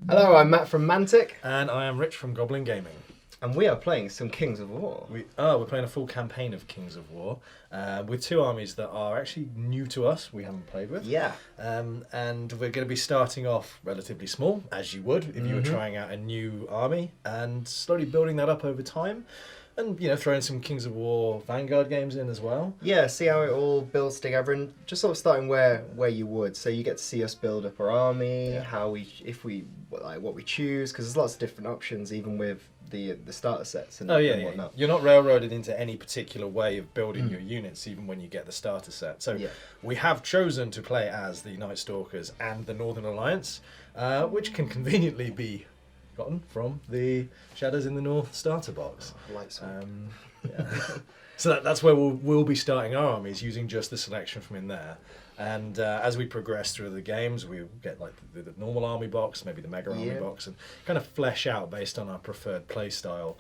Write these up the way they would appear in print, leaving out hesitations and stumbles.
Hello, I'm Matt from Mantic, And I am Rich from Goblin Gaming. and we are playing some Kings of War. We're playing a full campaign of Kings of War with two armies that are actually new to us, we haven't played with. Yeah. And we're going to be starting off relatively small, as you would if you were trying out a new army, and slowly building that up over time. And, you know, throwing some Kings of War Vanguard games in as well. Yeah, see how it all builds together, and just sort of starting where you would. So you get to see us build up our army, how what we choose, because there's lots of different options, even with the starter sets and, and whatnot. You're not railroaded into any particular way of building your units, even when you get the starter set. So we have chosen to play as the Night Stalkers and the Northern Alliance, which can conveniently be gotten from the Shadows in the North starter box. So that's where we'll be starting our armies, using just the selection from in there. And as we progress through the games, we get like the normal army box, maybe the mega army box, and kind of flesh out based on our preferred play style,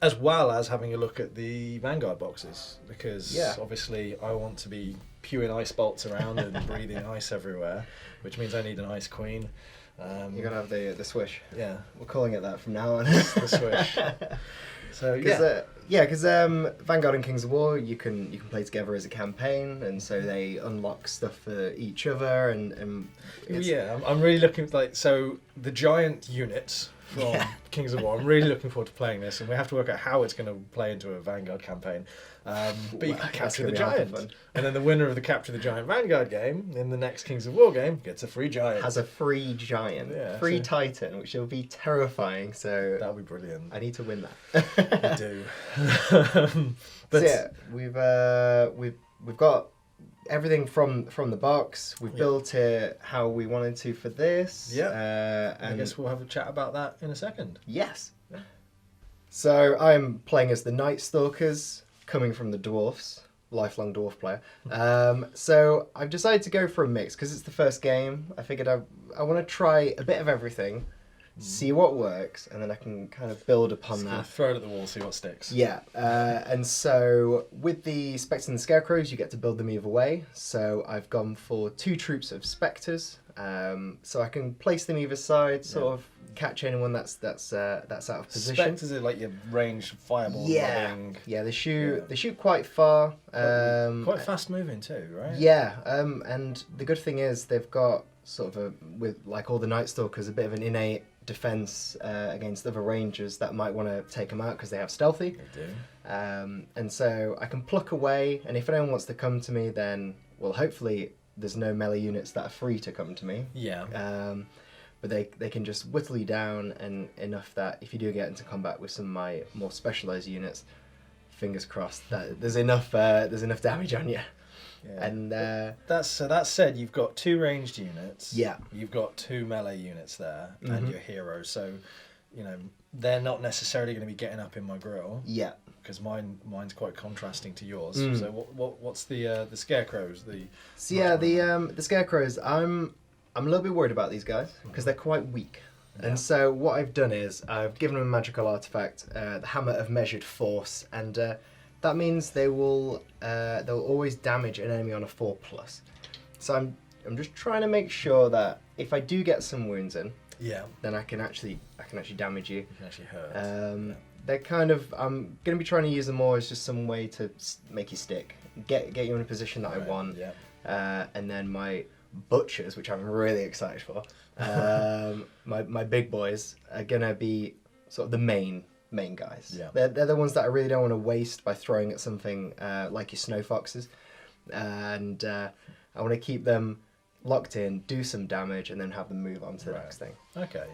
as well as having a look at the Vanguard boxes, because obviously I want to be pewing ice bolts around and breathing ice everywhere, which means I need an ice queen. You're gonna have the swish. Yeah, We're calling it that from now on. the swish. So because Vanguard and Kings of War, you can play together as a campaign, and so they unlock stuff for each other, and I'm really looking so the giant units from Kings of War. I'm really looking forward to playing this, and we have to work out how it's going to play into a Vanguard campaign. But you can capture the giant, and then the winner of the Capture the Giant Vanguard game in the next Kings of War game gets a free giant. Has a free giant, free Titan, which will be terrifying. So that'll be brilliant. I need to win that. You do. But so we've got everything from the box. We've built it how we wanted to for this. And I guess we'll have a chat about that in a second. Yes. Yeah. So I'm playing as the Night Stalkers, coming from the Dwarfs, lifelong Dwarf player. So I've decided to go for a mix because it's the first game. I figured I want to try a bit of everything, see what works, and then I can kind of build upon that. Throw it at the wall, see what sticks. Yeah, and so with the Spectres and the Scarecrows, you get to build them either way. So I've gone for 2 troops of Spectres, so I can place them either side, sort of catch anyone that's out of position. Spectres are like your ranged fireball. Yeah, they shoot quite far. Quite fast moving too, right? Yeah, and the good thing is they've got sort of with like all the Night Stalkers, a bit of an innate defense against other rangers that might want to take them out because they have stealthy. They do. And so I can pluck away, and if anyone wants to come to me, then well, hopefully there's no melee units that are free to come to me. Yeah. But they can just whittle you down, and enough that if you do get into combat with some of my more specialised units, fingers crossed that there's enough damage on you. Yeah. And that said, you've got 2 ranged units. Yeah. You've got 2 melee units there, and your heroes. So, you know, they're not necessarily going to be getting up in my grill. Yeah. Because mine's quite contrasting to yours. So what's the scarecrows? The scarecrows. I'm a little bit worried about these guys because they're quite weak. Yeah. And so what I've done is I've given them a magical artifact, the Hammer of Measured Force, and that means they'll always damage an enemy on a 4+. So I'm just trying to make sure that if I do get some wounds in, then I can actually damage you. You can actually hurt. They're kind of, I'm going to be trying to use them more as just some way to make you stick, get you in a position that I want. Yeah. And then my butchers, which I'm really excited for, my big boys are going to be sort of the main guys. Yeah. They're the ones that I really don't want to waste by throwing at something like your snow foxes, and I want to keep them locked in, do some damage, and then have them move on to the next thing. Okay.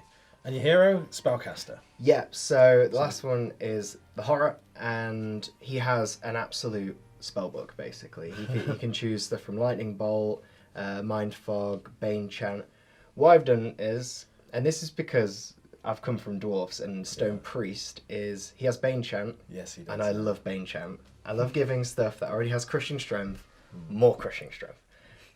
And your hero, Spellcaster. Yeah, so the last one is the Horror, and he has an absolute spellbook, basically. He can choose stuff from Lightning Bolt, Mind Fog, Bane Chant. What I've done is, and this is because I've come from Dwarfs, and Stone Priest he has Bane Chant. Yes, he does. And I love Bane Chant. I love giving stuff that already has Crushing Strength, more Crushing Strength.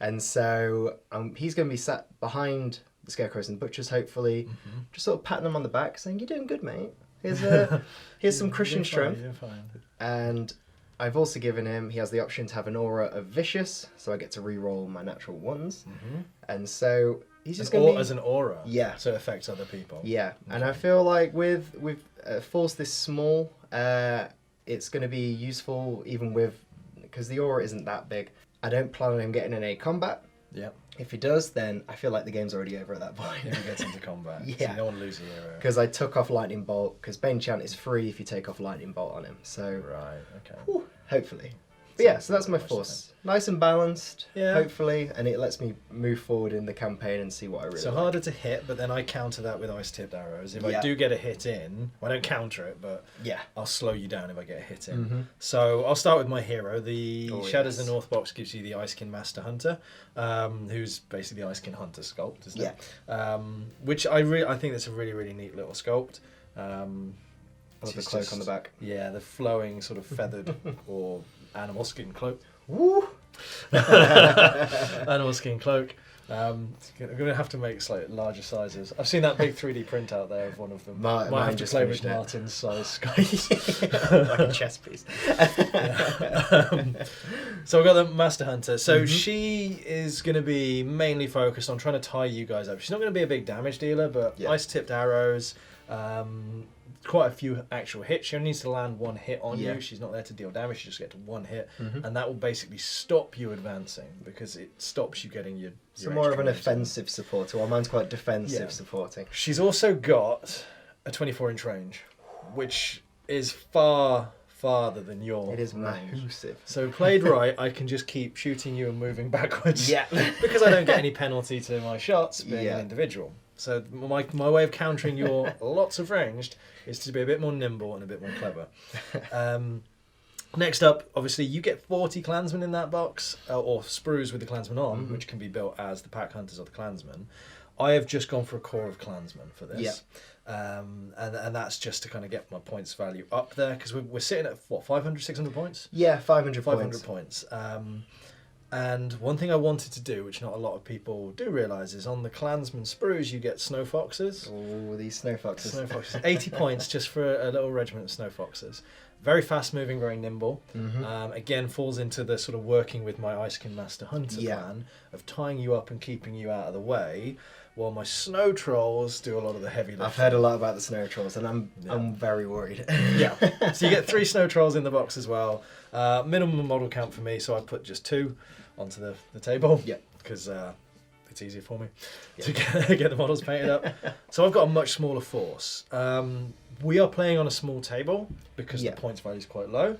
And so he's going to be sat behind the Scarecrows and Butchers, hopefully, just sort of patting them on the back, saying, "You're doing good, mate. Here's some Crushing Strength." You're fine. And I've also given him, he has the option to have an aura of Vicious, so I get to re-roll my natural ones. And so he's just going to be... as an aura. Yeah. So it affects other people. Yeah, and I feel like with force this small, it's going to be useful even with, because the aura isn't that big. I don't plan on him getting in a combat. Yeah. If he does, then I feel like the game's already over at that point. If he gets into combat. Yeah. So you don't want to lose a hero. Because I took off Lightning Bolt, because Bane Chant is free if you take off Lightning Bolt on him. So Right, okay. whew, hopefully. But yeah, so that's my force. Nice and balanced, hopefully, and it lets me move forward in the campaign and see what I really So like. harder to hit, but then I counter that with ice-tipped arrows. If I do get a hit in, well, I don't counter it, but I'll slow you down if I get a hit in. So I'll start with my hero. The Shadows of the North box gives you the Icekin Master Hunter, who's basically the Icekin Hunter sculpt, isn't it? Which I think that's a really, really neat little sculpt. With the cloak on the back. Yeah, the flowing sort of feathered or animal skin cloak. Woo! Animal skin cloak. I'm going to have to make slightly larger sizes. I've seen that big 3D print out there of one of them. Might have to play with Martin's size sky. Like a chess piece. So I've got the Master Hunter. So she is going to be mainly focused on trying to tie you guys up. She's not going to be a big damage dealer, but ice-tipped arrows, quite a few actual hits. She only needs to land one hit on you. She's not there to deal damage. She just gets one hit, and that will basically stop you advancing because it stops you getting your so more of an offensive supporter. Well, mine's quite defensive supporting. She's also got a 24-inch range, which is farther than your It is range. massive. So played right, I can just keep shooting you and moving backwards. Yeah. Because I don't get any penalty to my shots being an individual. So my way of countering your lots of ranged is to be a bit more nimble and a bit more clever. Next up, obviously, you get 40 clansmen in that box, or sprues with the clansmen on, which can be built as the pack hunters or the clansmen. I have just gone for a core of clansmen for this. And that's just to kind of get my points value up there, because we're sitting at, what, 500, 600 points? Yeah, 500 points. And one thing I wanted to do, which not a lot of people do realise, is on the clansman sprues you get snow foxes. Oh, these snow foxes. 80 points just for a little regiment of snow foxes. Very fast moving, very nimble. Again, falls into the sort of working with my Icekin Master Hunter plan of tying you up and keeping you out of the way, while my snow trolls do a lot of the heavy lifting. I've heard a lot about the snow trolls, and I'm very worried. So you get 3 snow trolls in the box as well. Minimum model count for me, so I put just 2 onto the table. Because it's easier for me to get the models painted up. So I've got a much smaller force. We are playing on a small table because the points value is quite low,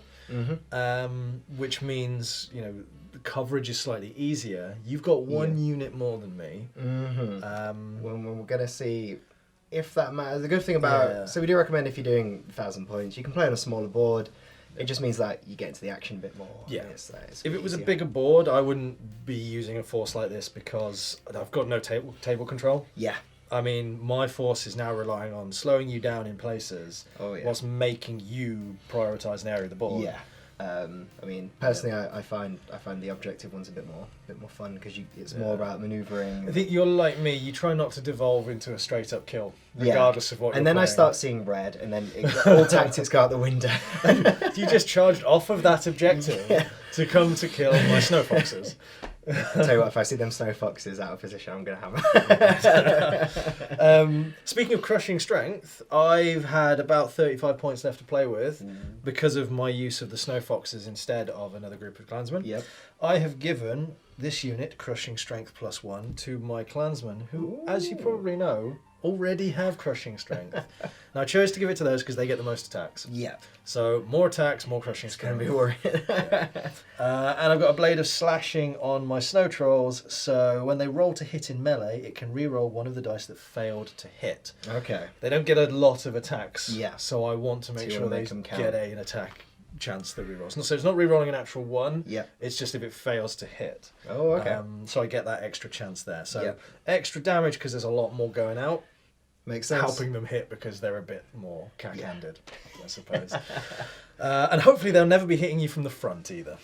which means the coverage is slightly easier. You've got 1 unit more than me. When we're going to see if that matters. The good thing about... So we do recommend if you're doing 1,000 points, you can play on a smaller board. It just means that you get into the action a bit more. It's if it was a bigger board, I wouldn't be using a force like this because I've got no table control. I mean, my force is now relying on slowing you down in places whilst making you prioritise an area of the board. I mean, personally, I find the objective one's a bit more fun because it's more about manoeuvring. I think you're like me. You try not to devolve into a straight up kill, regardless of what. And you're then playing. I start seeing red, and then all tactics go out the window. You just charged off of that objective to come to kill my snow foxes. I'll tell you what, if I see them snow foxes out of position, I'm going to have them. Speaking of crushing strength, I've had about 35 points left to play with because of my use of the snow foxes instead of another group of clansmen. I have given this unit crushing strength +1 to my clansmen, who, as you probably know, already have crushing strength. Now I chose to give it to those because they get the most attacks. So more attacks, more crushing strength. It's going to be worried. And I've got a blade of slashing on my snow trolls, so when they roll to hit in melee, it can re-roll one of the dice that failed to hit. They don't get a lot of attacks, so I want to make sure they get an attack chance that re-rolls. So it's not re-rolling an actual 1, it's just if it fails to hit. So I get that extra chance there. So extra damage because there's a lot more going out. Makes sense. Helping them hit because they're a bit more cack-handed, I suppose. And hopefully they'll never be hitting you from the front either.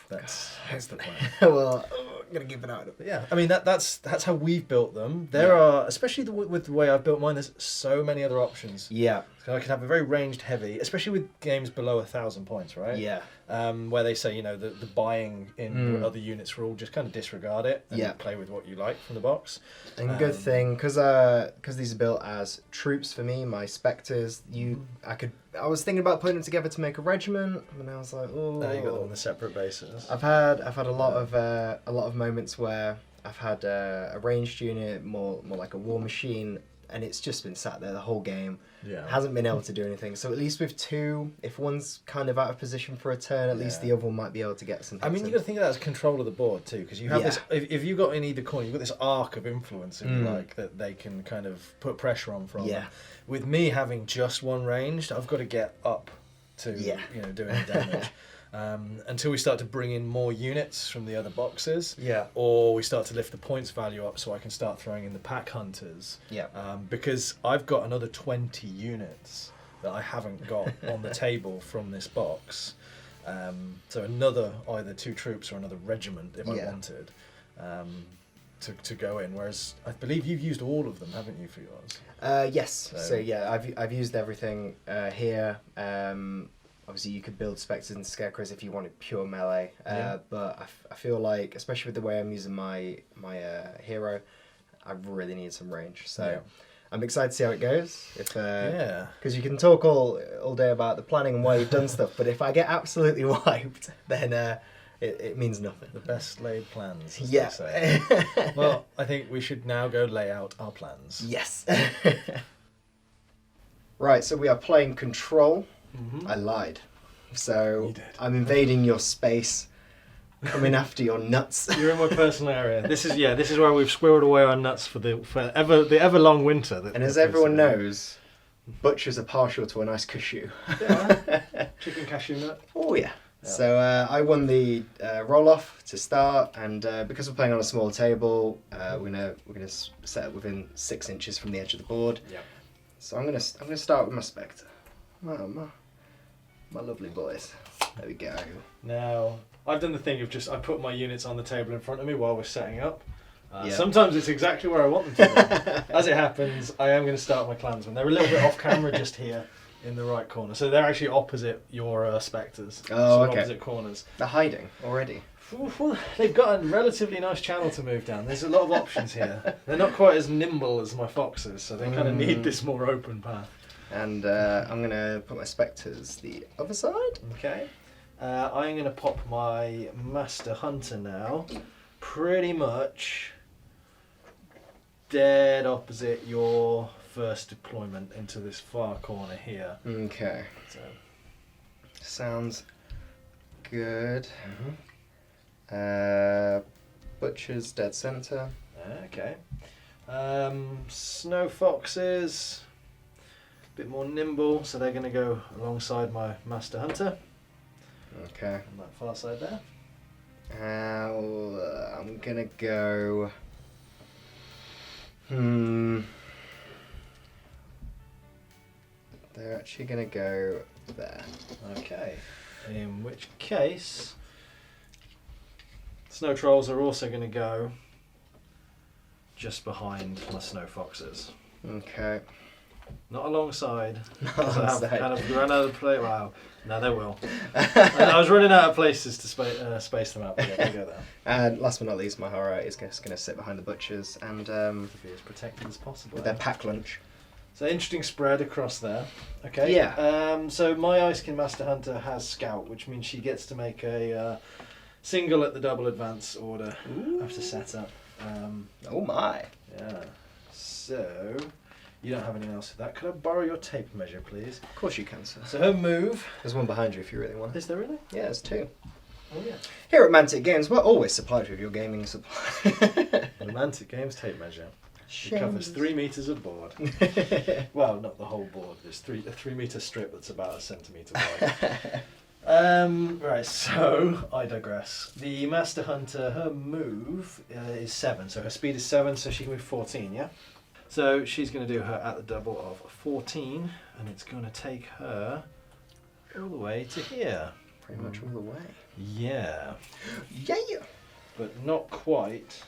That's the plan. Well, I'm going to give it out. Yeah, I mean, that's how we've built them. There are, especially with the way I've built mine, there's so many other options. Because So I can have a very ranged heavy, especially with games below 1,000 points, right? Yeah. Where they say, the buying in other units rule, just kind of disregard it and play with what you like from the box. And good thing, because these are built as troops for me, my Spectres, I was thinking about putting them together to make a regiment, and I was like, oh. You got them on a separate basis. I've had a lot of moments where I've had a ranged unit, more like a war machine, and it's just been sat there the whole game. Yeah. Hasn't been able to do anything. So at least with two, if one's kind of out of position for a turn, at least the other one might be able to get some. I mean, you got to think of that as control of the board too, because you have this. If you got in either corner, you've got this arc of influence, if you like, that they can kind of put pressure on from. Yeah. With me having just one ranged, I've got to get up to do any damage. Until we start to bring in more units from the other boxes, or we start to lift the points value up, so I can start throwing in the pack hunters. Because I've got another 20 units that I haven't got on the table from this box. So another either 2 troops or another regiment if I wanted to go in. Whereas I believe you've used all of them, haven't you, for yours? Yes. So yeah, I've used everything here. Obviously, you could build Spectres and Scarecrows if you wanted pure melee, but I feel like, especially with the way I'm using my hero, I really need some range. So I'm excited to see how it goes. Because you can talk all day about the planning and why you've done stuff, but if I get absolutely wiped, then it means nothing. The best laid plans, as they say. Well, I think we should now go lay out our plans. Yes. Right, so we are playing Control. I lied. So I'm invading your space, coming after your nuts. You're in my personal area. This is where we've squirreled away our nuts for the ever long winter. And as everyone knows, butchers are partial to a nice cashew. Chicken cashew nut. Oh yeah. So I won the roll off to start, and because we're playing on a small table, we're gonna set it within 6 inches from the edge of the board. So I'm gonna start with my Spectre. My lovely boys. There we go. Now, I've done the thing of I put my units on the table in front of me while we're setting up. Sometimes it's exactly where I want them to be. As it happens, I am going to start my clansmen. They're a little bit off camera just here in the right corner. So they're actually opposite your Spectres. Oh, okay. Opposite corners. They're hiding already. They've got a relatively nice channel to move down. There's a lot of options here. They're not quite as nimble as my Foxes, so they kind of need this more open path. And I'm going to put my Spectres the other side. Okay. I'm going to pop my Master Hunter now. Pretty much dead opposite your first deployment into this far corner here. Okay. So. Sounds good. Butcher's dead center. Okay. Snow Foxes. Bit more nimble, so they're going to go alongside my Master Hunter. Okay. On that far side there. I'm going to go... They're actually going to go there. Okay. In which case, Snow Trolls are also going to go just behind my Snow Foxes. Okay. Not alongside. Alongside. I've kind of run out of place. Wow. No, they will. I was running out of places to space them out. But yeah, go there. And last but not least, my horror is just going to sit behind the butchers and to be as protected as possible. with their pack lunch. So interesting spread across there. Okay. Yeah. So my Icekin Master Hunter has Scout, which means she gets to make a single at the double advance order after setup. Oh my. Yeah. So you don't have anything else for that. Could I borrow your tape measure, please? Of course you can, sir. So her move. There's one behind you if you really want it. Is there really? Yeah, there's 2. Oh yeah. Here at Mantic Games, we're always supplied with your gaming supply. The Mantic Games tape measure. It covers 3 meters of board. Well, not the whole board. There's a 3 meter strip that's about a centimetre wide. Right, so I digress. The Master Hunter, her move is 7, so her speed is 7, so she can move 14. Yeah. So she's going to do her at the double of 14, and it's going to take her all the way to here. Pretty much all the way. Yeah. Yeah. But not quite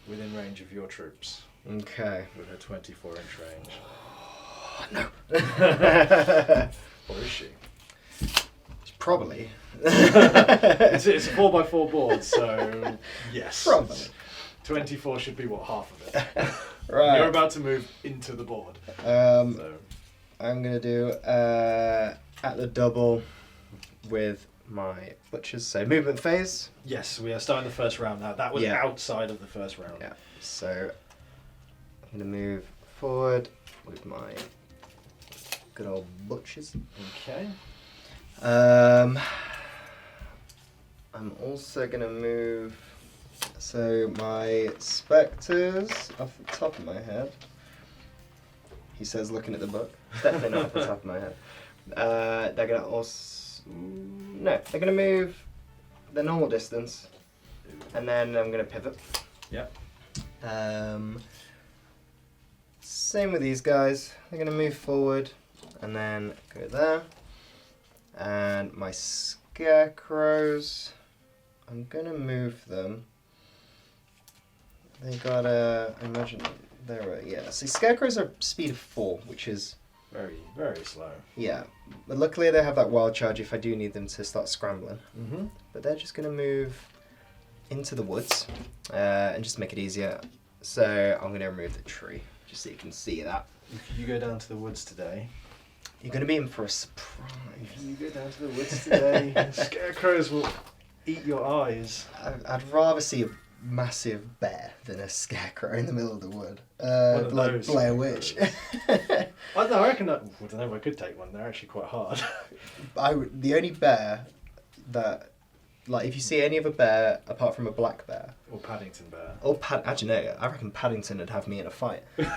within range of your troops. Okay. With her 24-inch range. Oh, no. Or is she? Probably. It's a 4x4 board, so yes. Probably. 24 should be what, half of it. Right. You're about to move into the board. I'm gonna do at the double with my butchers. So movement phase. Yes, we are starting the first round now. That was outside of the first round. Yeah. So I'm gonna move forward with my good old butchers. Okay. I'm also gonna move. So my spectres off the top of my head. He says, looking at the book. Definitely not off the top of my head. They're gonna also no. They're gonna move the normal distance, and then I'm gonna pivot. Yep. Same with these guys. They're gonna move forward, and then go there. And my scarecrows, I'm gonna move them. They got I imagine they're see, scarecrows are speed of 4, which is very, very slow. Yeah, but luckily they have that wild charge if I do need them to start scrambling. Mm-hmm. But they're just gonna move into the woods and just make it easier. So I'm gonna remove the tree just so you can see that. If you go down to the woods today, you're gonna be in for a surprise. If you go down to the woods today, scarecrows will eat your eyes. I'd rather see a massive bear than a scarecrow in the middle of the wood. Like Blair Witch. I reckon that. I don't know if I could take one. They're actually quite hard. The only bear that, like, if you see any other bear apart from a black bear or Paddington bear, or actually no, I reckon Paddington would have me in a fight. Winnie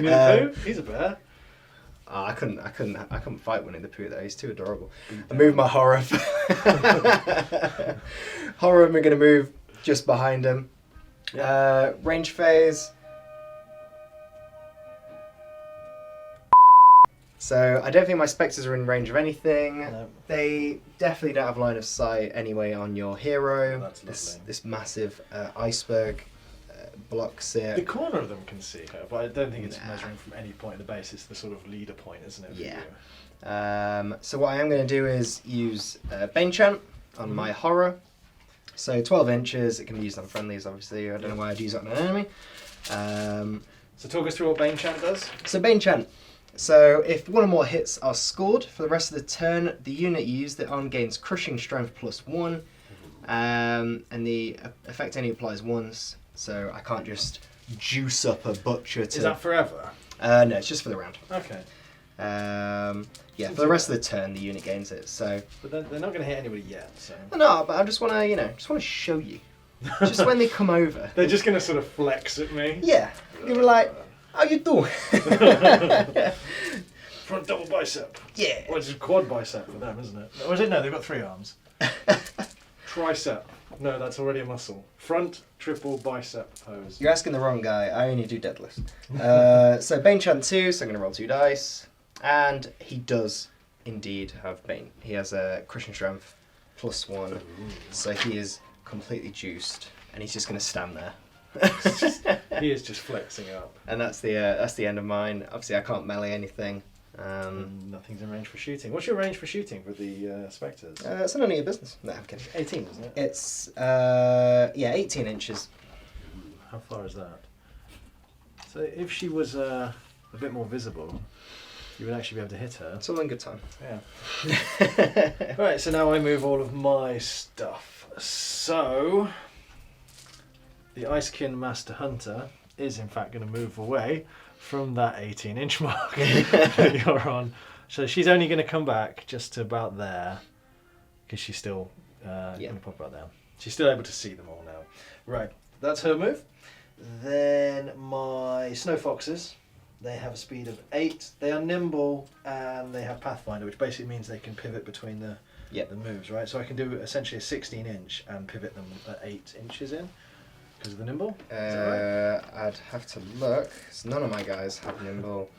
the Pooh, he's a bear. I couldn't fight Winnie the Pooh though. He's too adorable. I moved my horror. Horror, we're gonna move just behind him. Yeah. Range phase. So I don't think my spectres are in range of anything. No. They definitely don't have line of sight anyway on your hero. Oh, that's this massive iceberg blocks it. The corner of them can see her, but I don't think it's measuring from any point in the base. It's the sort of leader point, isn't it? Yeah. So what I am going to do is use Bane Chant on my horror. So 12 inches. It can be used on friendlies, obviously. I don't know why I'd use it on an enemy. So talk us through what Bane Chant does. So Bane Chant. So if one or more hits are scored for the rest of the turn, the unit you used it on gains Crushing Strength +1, and the effect only applies once. So I can't just juice up a butcher to... Is that forever? No, it's just for the round. Okay. Yeah, for the rest of the turn, the unit gains it. So. But they're not going to hit anybody yet. So. No, but I just want to, show you. Just when they come over. They're just going to sort of flex at me. Yeah. You were like, how you doing? Front double bicep. Yeah. Well, it's a quad bicep for them, isn't it? Or is it? No, they've got 3 arms. Tricep. No, that's already a muscle. Front triple bicep pose. You're asking the wrong guy. I only do deadlifts. So Bane Chant 2, so I'm going to roll 2 dice. And he does indeed have Bane. He has a Crushing Strength +1. Ooh. So he is completely juiced. And he's just going to stand there. He is just flexing up. And that's the end of mine. Obviously I can't melee anything. Nothing's in range for shooting. What's your range for shooting with the spectres? It's none of your business. No, I'm kidding. 18, isn't it? It's 18 inches. How far is that? So if she was a bit more visible, you would actually be able to hit her. It's all in good time. Yeah. Right, so now I move all of my stuff. So the Icekin Master Hunter is in fact going to move away from that 18-inch mark that you're on. So she's only going to come back just to about there, because she's still going to pop out there. She's still able to see them all now. Right, that's her move. Then my Snow Foxes, they have a speed of 8. They are nimble and they have Pathfinder, which basically means they can pivot between the moves, right? So I can do essentially a 16-inch and pivot them at 8 inches in. Because of the nimble? Is that right? I'd have to look. None of my guys have nimble.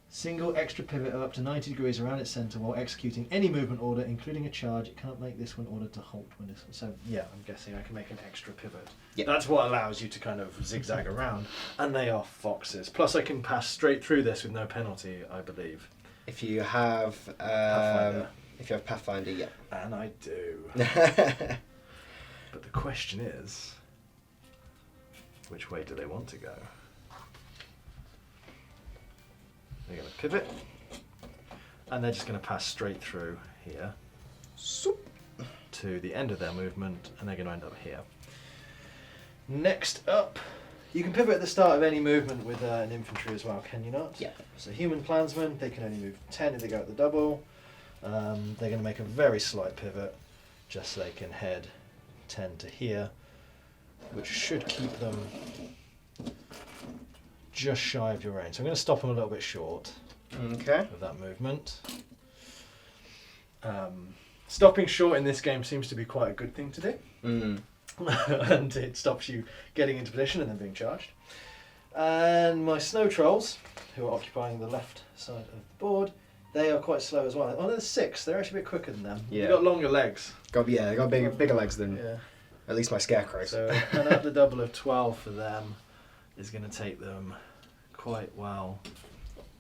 Single extra pivot of up to 90 degrees around its centre while executing any movement order, including a charge. It cannot make this when ordered to halt when this. So yeah, I'm guessing I can make an extra pivot. Yep. That's what allows you to kind of zigzag around, and they are foxes. Plus, I can pass straight through this with no penalty, I believe. If you have Pathfinder. If you have Pathfinder, yeah. And I do. But the question is, which way do they want to go? They're going to pivot, and they're just going to pass straight through here to the end of their movement, and they're going to end up here. Next up, you can pivot at the start of any movement with an infantry as well, can you not? Yeah. So human clansmen, they can only move 10 if they go at the double. They're going to make a very slight pivot, just so they can head 10 to here, which should keep them just shy of your range. So I'm going to stop them a little bit short of that movement. Stopping short in this game seems to be quite a good thing to do. And it stops you getting into position and then being charged. And my snow trolls, who are occupying the left side of the board, they are quite slow as well. Oh, they're 6. They're actually a bit quicker than them. Yeah. They've got longer legs. They got bigger legs than at least my scarecrow. So and at the double of 12 for them is going to take them quite well,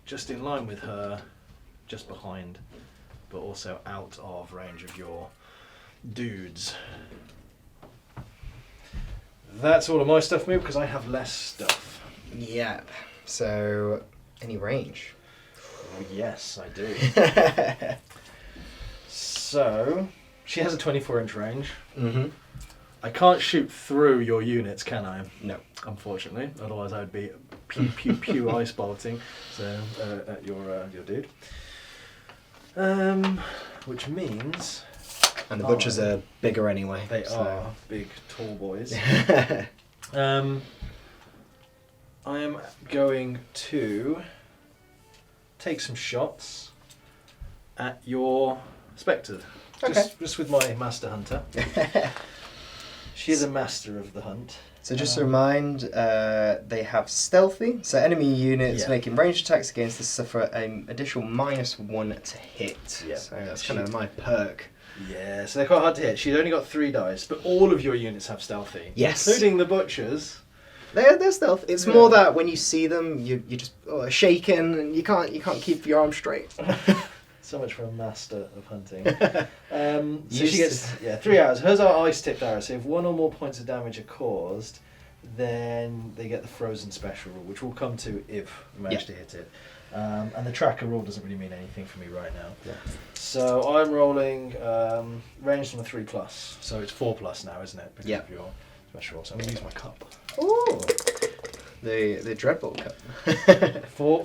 just in line with her, just behind, but also out of range of your dudes. That's all of my stuff moved because I have less stuff. Yeah. So, any range? Oh, yes, I do. So, she has a 24-inch range. I can't shoot through your units, can I? No. Unfortunately, otherwise I would be pew pew pew ice bolting at your dude. Which means. And the butchers are bigger anyway. They are big, tall boys. I am going to take some shots at your Spectre. Just with my Master Hunter. She is a master of the hunt. So just to remind, they have stealthy. So enemy units making ranged attacks against this suffer an additional -1 to hit. Yeah. So that's kind of my perk. Yeah, so they're quite hard to hit. She's only got 3 dice, but all of your units have stealthy. Yes. Including the butchers. They're stealthy. It's more that when you see them, you just shaking and you can't keep your arm straight. So much for a master of hunting. So she gets 3 arrows. Hers are ice-tipped arrows, so if 1 or more points of damage are caused, then they get the frozen special rule, which we'll come to if we manage to hit it. And the tracker rule doesn't really mean anything for me right now. Yeah. So I'm rolling ranged on a 3+, so it's 4+ now, isn't it? Because of your special. So I'm going to use my cup. Ooh, the Dreadbolt cup.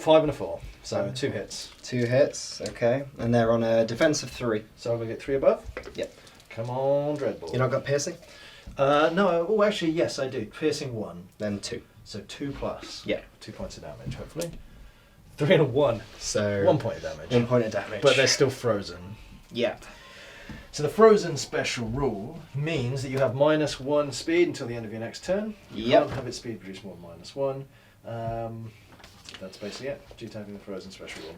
5 and a 4, so 2 hits. 2 hits, okay. And they're on a defense of 3. So I'm going to get 3 above? Yep. Come on, Dreadbolt. You not got piercing? No, oh actually yes I do. Piercing 1. Then 2. So 2+. Yeah. 2 points of damage, hopefully. 3 and a 1. So 1 point of damage. 1 point of damage. But they're still frozen. Yeah. So the frozen special rule means that you have -1 speed until the end of your next turn. You can't have its speed produce more than -1. That's basically it, due to having the frozen special rule.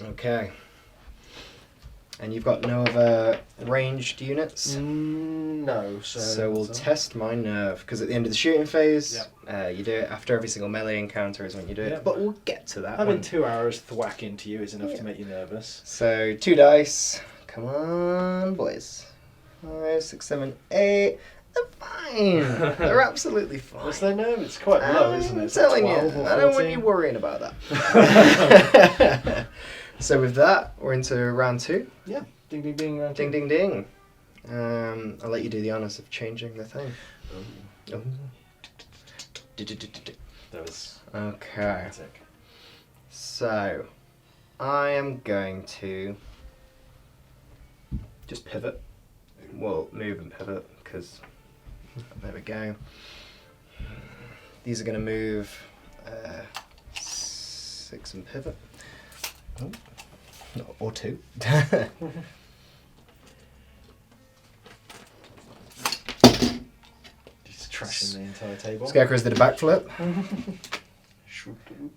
Okay. And you've got no other ranged units? No. So we'll test my nerve, because at the end of the shooting phase, you do it after every single melee encounter is when you do it. But we'll get to that. Having 2 arrows thwack into you is enough to make you nervous. So 2 dice. Come on, boys. 5, 6, 7, 8. They're fine. They're absolutely fine. What's their nerve? It's quite low, isn't it? I'm telling you, I don't want you worrying about that. So with that, we're into round 2. Yeah. Ding, ding, ding. Round 2. Ding, ding, ding. I'll let you do the honours of changing the thing. Oh. That was okay. So, I am going to just pivot. Well, move and pivot, because there we go. These are going to move 6 and pivot. Oh. No, or 2. Just trashing the entire table. Scarecrows did a backflip.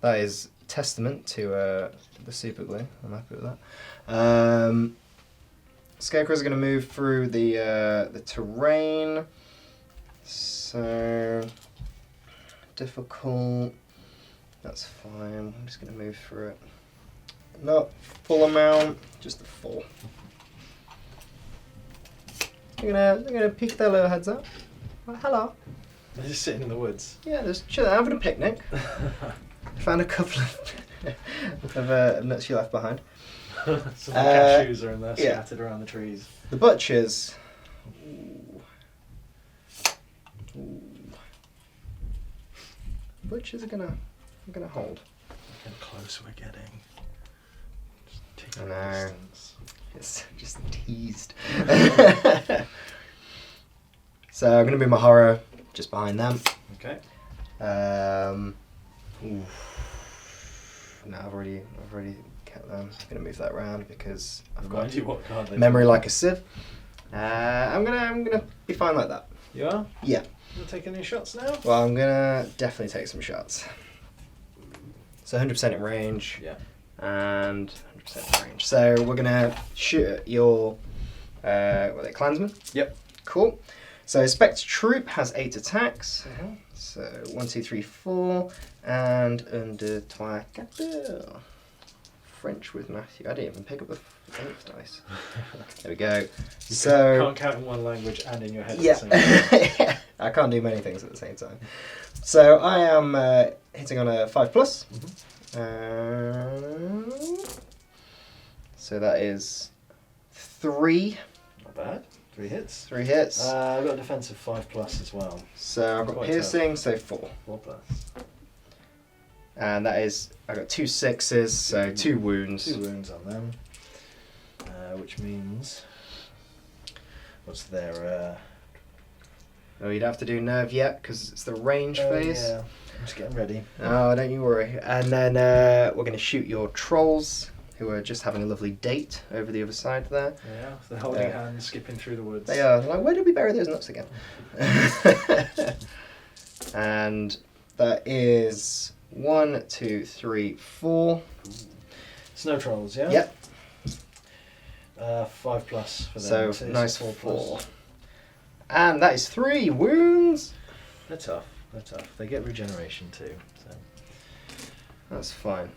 That is Testament to the super glue. I'm happy with that. Scarecrows are going to move through the terrain. So difficult. That's fine. I'm just going to move through it. Not full amount, just the 4. They're gonna peek their little heads up. Well, hello. They're just sitting in the woods. Yeah, just chilling, having a picnic. Found a couple of nuts you left behind. Some cashews are in there, scattered around the trees. The butchers. Ooh. Butchers are gonna hold. Look how close we're getting. Just I know. It's just teased. So I'm gonna move my horror just behind them. Okay. No, I've already kept them. I'm gonna move that around because I've got what card they memory like a sieve. I'm gonna be fine like that. You are? Yeah. You take any shots now? Well, I'm gonna definitely take some shots. So 100% in range. Yeah. And 100% in range. So we're gonna shoot at your what are they, clansmen? Yep. Cool. So Spectre Troop has 8 attacks. Mm-hmm. So 1, 2, 3, 4, and under trois quatre. French with Matthew. I didn't even pick up the 8th dice. There we go. You can't count in one language and in your head Yeah. at the same time. I can't do many things at the same time. So I am hitting on a 5+. So that is 3. Not bad. 3 hits. 3 hits. I've got a defensive 5+ as well. So I've got Quite piercing, so 4. 4+. And that is, I got 2 6s, so 2 wounds. 2 wounds on them. Which means, what's their? Oh, you'd have to do nerve yet because it's the range phase. Yeah, I'm just getting ready. Oh, don't you worry. And then we're going to shoot your trolls, who are just having a lovely date over the other side there. Yeah, they're holding hands, skipping through the woods. They are. They're like, where did we bury those nuts again? And that is 1, 2, 3, 4. Snow trolls, yeah? Yep. 5+ for So them. nice 4+. 4. And that is 3 wounds. They're tough. They're tough. They get regeneration too. So. That's fine.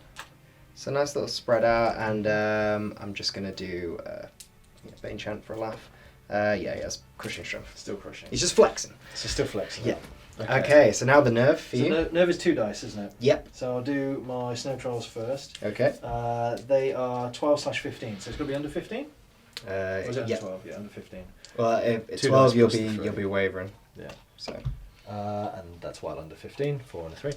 So nice little spread out, and I'm just gonna do Bane Chant for a laugh. Yeah, he has crushing strength. Still crushing. He's just flexing. So still flexing. Yeah. Okay, so now the nerve for you. Nerve is 2 dice, isn't it? Yep. So I'll do my snow trolls first. Okay. They are 12/15, so it's gonna be under 15. Or is it under 12? Yeah, under 15. Well, if it's 2 12, dice plus you'll be wavering. Yeah. So. And that's well under 15. 4 and a 3.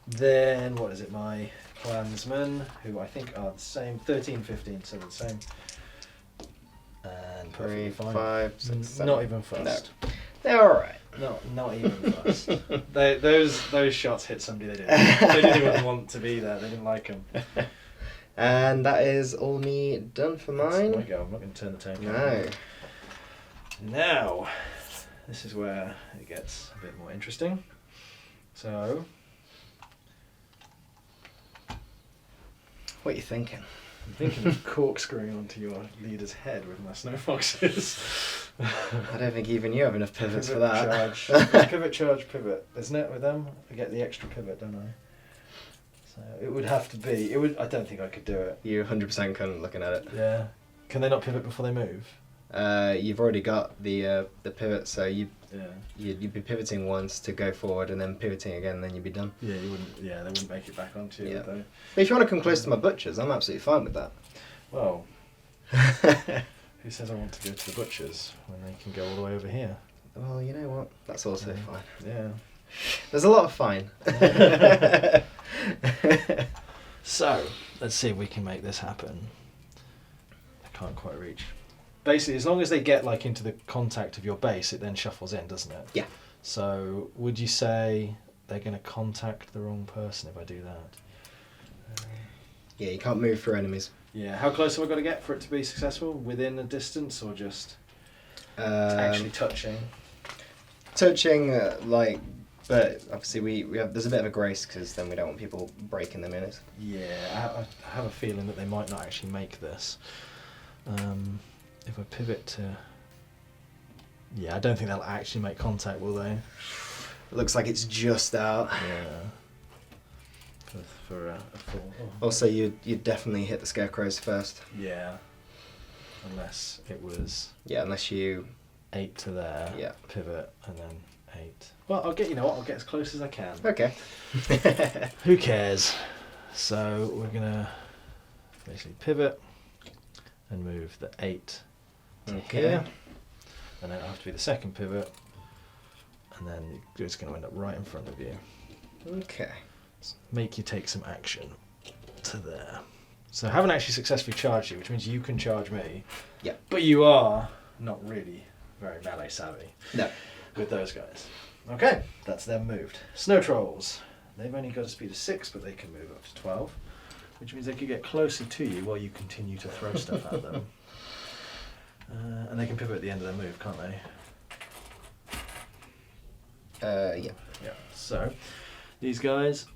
Then what is it? My clansmen, who I think are the same, 13, 15, so they're the same. And 3, fine. 5, 6, 7. Not even first. No. They're all right. Not even first. Those shots hit somebody they didn't even want to be there. They didn't like them. And that is all me done for mine. There we go. I'm not going to turn the tank. No. Now, this is where it gets a bit more interesting. So, What are you thinking? I'm thinking of corkscrewing onto your leader's head with my snow foxes. I don't think even you have enough pivots for that. Charge. Pivot, charge, pivot. Isn't it with them? I get the extra pivot, don't I? So it would have to be. I don't think I could do it. You 100% couldn't looking at it. Yeah. Can they not pivot before they move? You've already got the pivot, so you'd be pivoting once to go forward, and then pivoting again, and then you'd be done. Yeah, you wouldn't. Yeah, they wouldn't make it back onto you, would they? But if you want to come close to my butchers, I'm absolutely fine with that. Well, who says I want to go to the butchers when they can go all the way over here? Well, you know what? That's also fine. Yeah. There's a lot of fine. So, let's see if we can make this happen. I can't quite reach. Basically, as long as they get like into the contact of your base, it then shuffles in, doesn't it? Yeah. So, would you say they're going to contact the wrong person if I do that? Yeah, you can't move through enemies. Yeah. How close have I got to get for it to be successful? Within a distance or just actually touching? Touching, like, But obviously we have, there's a bit of a grace because then we don't want people breaking them in. Yeah, I have a feeling that they might not actually make this. If I pivot to... Yeah, I don't think they'll actually make contact, will they? It looks like it's just out. Yeah. For a 4. Also, you'd definitely hit the scarecrows first. Yeah. Unless it was... Yeah, unless you... 8 to there, yeah. Pivot, and then 8. Well, I'll get, you know what, I'll get as close as I can. Okay. Who cares? So we're gonna basically pivot and move the 8 to here, and then it'll have to be the second pivot, and then it's going to end up right in front of you. Okay. Make you take some action to there. So I haven't actually successfully charged you, which means you can charge me. Yeah. But you are not really very melee savvy. No. With those guys. Okay, that's them moved. Snow Trolls. They've only got a speed of 6, but they can move up to 12, which means they could get closer to you while you continue to throw stuff at them. And they can pivot at the end of their move, can't they? Yeah. Yeah. So, these guys,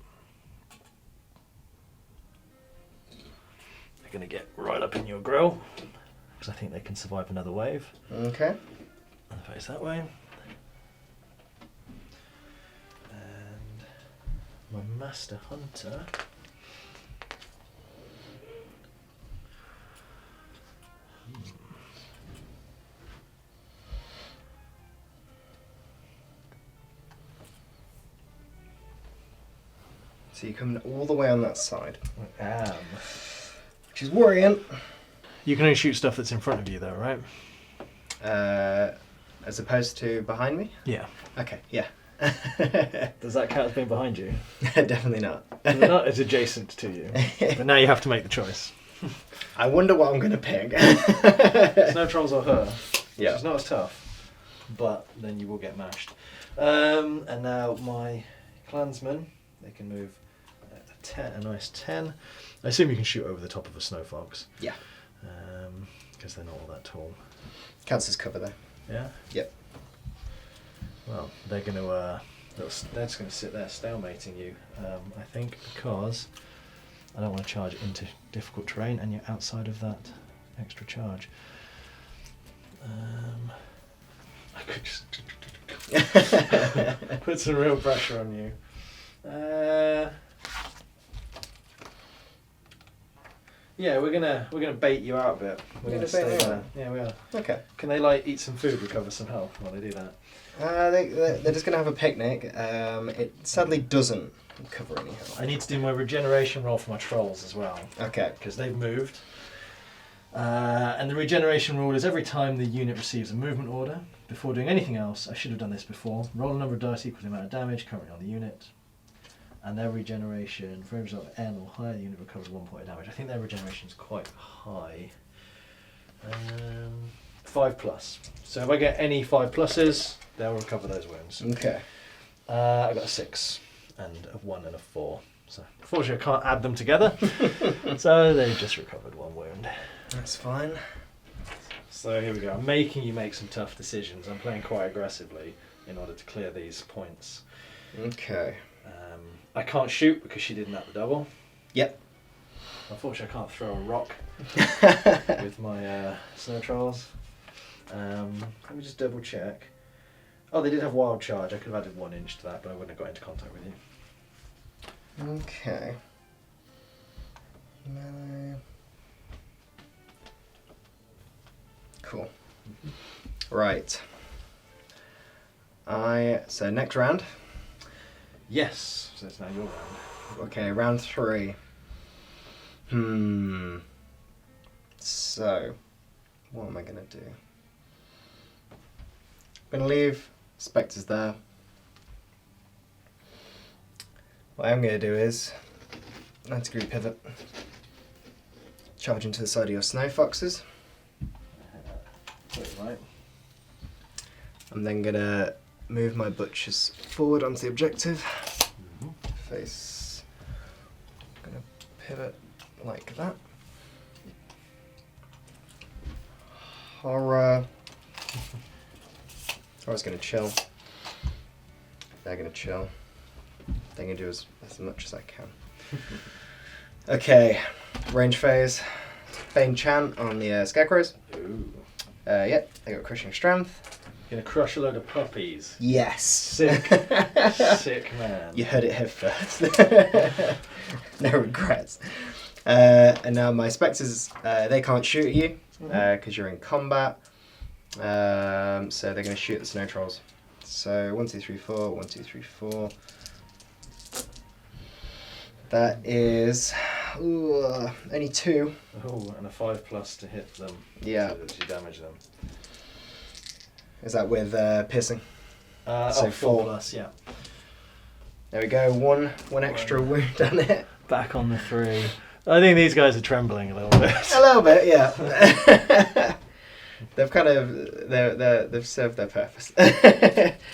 they're going to get right up in your grill, because I think they can survive another wave. Okay. And face that way. And my Master Hunter. So you're coming all the way on that side. I am. Which is worrying. You can only shoot stuff that's in front of you though, right? As opposed to behind me? Yeah. Okay, yeah. Does that count as being behind you? Definitely not. They're not as adjacent to you. But now you have to make the choice. I wonder what I'm going to pick. Snow Trolls or her. Yeah. It's not as tough, but then you will get mashed. And now my clansmen, they can move a nice 10. I assume you can shoot over the top of a snow fox. Yeah. Because they're not all that tall. Counts as cover though. Yeah? Yep. Well, they're going to, they're just going to sit there stalemating you, I think, because I don't want to charge into difficult terrain and you're outside of that extra charge. I could just put some real pressure on you. Yeah, we're gonna bait you out a bit. We're gonna stay there. Yeah, we are. Okay. Can they like eat some food, recover some health while they do that? They're just going to have a picnic. It sadly doesn't cover any health. I need to do my regeneration roll for my trolls as well. Okay. Because they've moved. And the regeneration rule is every time the unit receives a movement order, before doing anything else, I should have done this before, roll a number of dice equal to the amount of damage currently on the unit. And their regeneration, for every result of N or higher, the unit recovers 1 point of damage. I think their regeneration is quite high. 5 plus. So if I get any 5 pluses, they'll recover those wounds. Okay. I got a 6 and a 1 and a 4. So unfortunately I can't add them together. So they've just recovered 1 wound. That's fine. So here we go. I'm making you make some tough decisions. I'm playing quite aggressively in order to clear these points. Okay. I can't shoot because she didn't have the double. Yep. Unfortunately I can't throw a rock with my snow trolls. Let me just double check. Oh, they did have wild charge. I could have added 1 inch to that, but I wouldn't have got into contact with you. Okay. Melee. Cool. Right. So next round. Yes. So it's now your round. Okay, round 3. So, what am I going to do? I'm going to leave Spectres there. What I'm going to do is 90-degree pivot. Charge into the side of your snow foxes. Right. I'm then going to move my butchers forward onto the objective. Face. I'm going to pivot like that. Horror. I was going to chill. They're going to chill. They're going to do as much as I can. Okay, range phase. Bane Chant on the Scarecrows. Ooh. Yep, they got Crushing Strength. Gonna crush a load of puppies. Yes. Sick. Sick, man. You heard it here first. No regrets. And now my Spectres, they can't shoot at you because you're in combat. So they're going to shoot the Snow Trolls. So 1, 2, 3, 4, 1, 2, 3, 4. That is only 2. Oh, and a 5+ to hit them. Yeah. So that you damage them. Is that with piercing? So 4+, yeah. There we go. One extra wound on it. Back on the 3. I think these guys are trembling a little bit. A little bit, yeah. They've kind of they've served their purpose.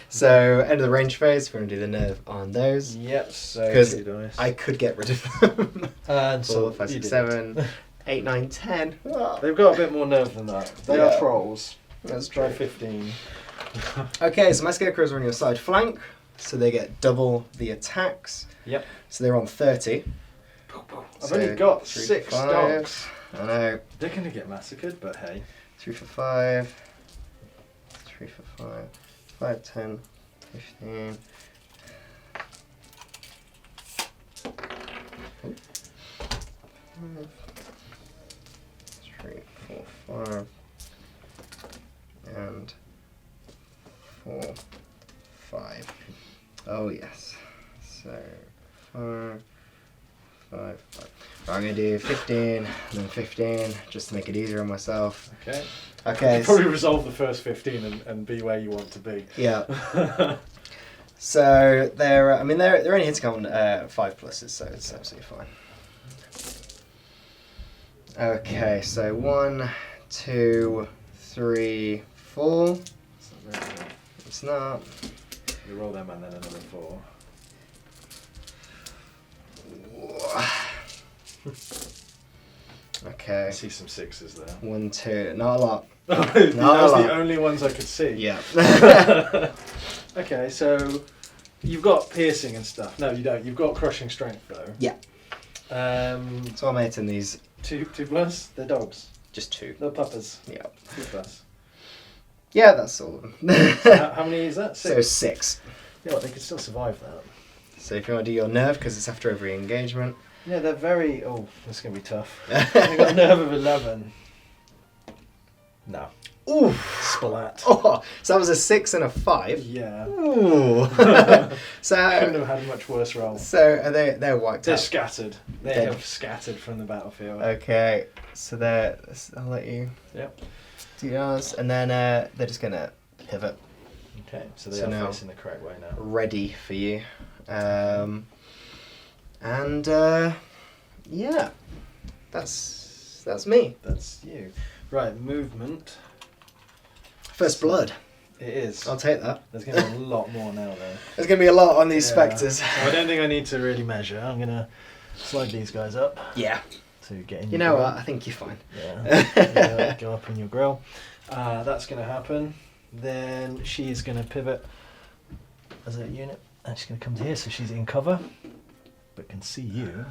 So end of the range phase. We're gonna do the nerve on those. Yep. So because 2 dice. I could get rid of them. And 4, 5, 6, 7, 8, 9, 10. Oh. They've got a bit more nerve than that. They are trolls. Let's try 15. Okay, so my Scarecrows are on your side flank, so they get double the attacks. Yep. So they're on 30. I've only got 3 6 for 5. dogs. I know. They're gonna get massacred, but hey. 3 for 5. 3 for 5. 5, 10, 15. Ooh. 3, 4, 5. And 4, 5. Oh yes. So 5, 5, 5. I'm gonna do 15 and then 15 just to make it easier on myself. Okay. Okay. You probably resolve the first 15 and be where you want to be. Yeah. So they're only hitting on 5+, so it's absolutely fine. Okay, so 1, 2, 3, 4. It's not. You roll them and then another 4. Okay. I see some 6s there. 1, 2. Not a lot. Those are the only ones I could see. Yeah. Okay, so you've got piercing and stuff. No, you don't. You've got crushing strength though. Yeah. So I'm hitting these. 2+. They're dogs. Just 2. They're puppers. Yeah. 2+. Yeah, that's all of them. So how many is that? 6. So 6. Yeah, well, they could still survive that. So if you want to do your nerve, because it's after every engagement. Yeah, they're very... Oh, that's going to be tough. They've got a nerve of 11. No. Ooh. Splat. Oh, so that was a 6 and a 5. Yeah. Ooh. So couldn't have had a much worse roll. So are they're wiped They're out. scattered. They Dead. have scattered from the battlefield. Okay. So I'll let you Yep. do yours, and then they're just gonna pivot. Okay. So they So are now- facing the correct way now. Ready for you. And yeah, that's me. That's you. Right, movement. First blood. It is. I'll take that. There's going to be a lot more now though. There's gonna be a lot on these Yeah. spectres. So I don't think I need to really measure. I'm going to slide these guys up Yeah. to get in You your know grill. what? I think you're fine. Yeah. Go up in your grill. That's going to happen. Then she's going to pivot as a unit. And she's going to come to here, so she's in cover, but can see you.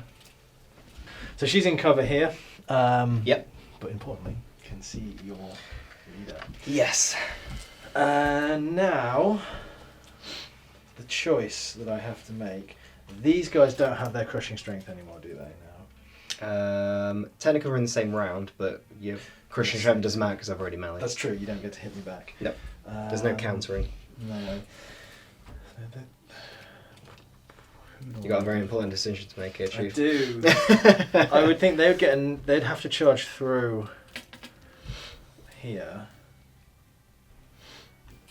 So she's in cover here. Yep. But importantly, can see your leader. Yes. Now, the choice that I have to make. These guys don't have their crushing strength anymore, do they now? Technically we're in the same round, but your crushing strength doesn't matter because I've already melee. That's true, you don't get to hit me back. No. There's no countering. No. You got a very important decision to make here, I Chief. do. I would think they'd have to charge through here.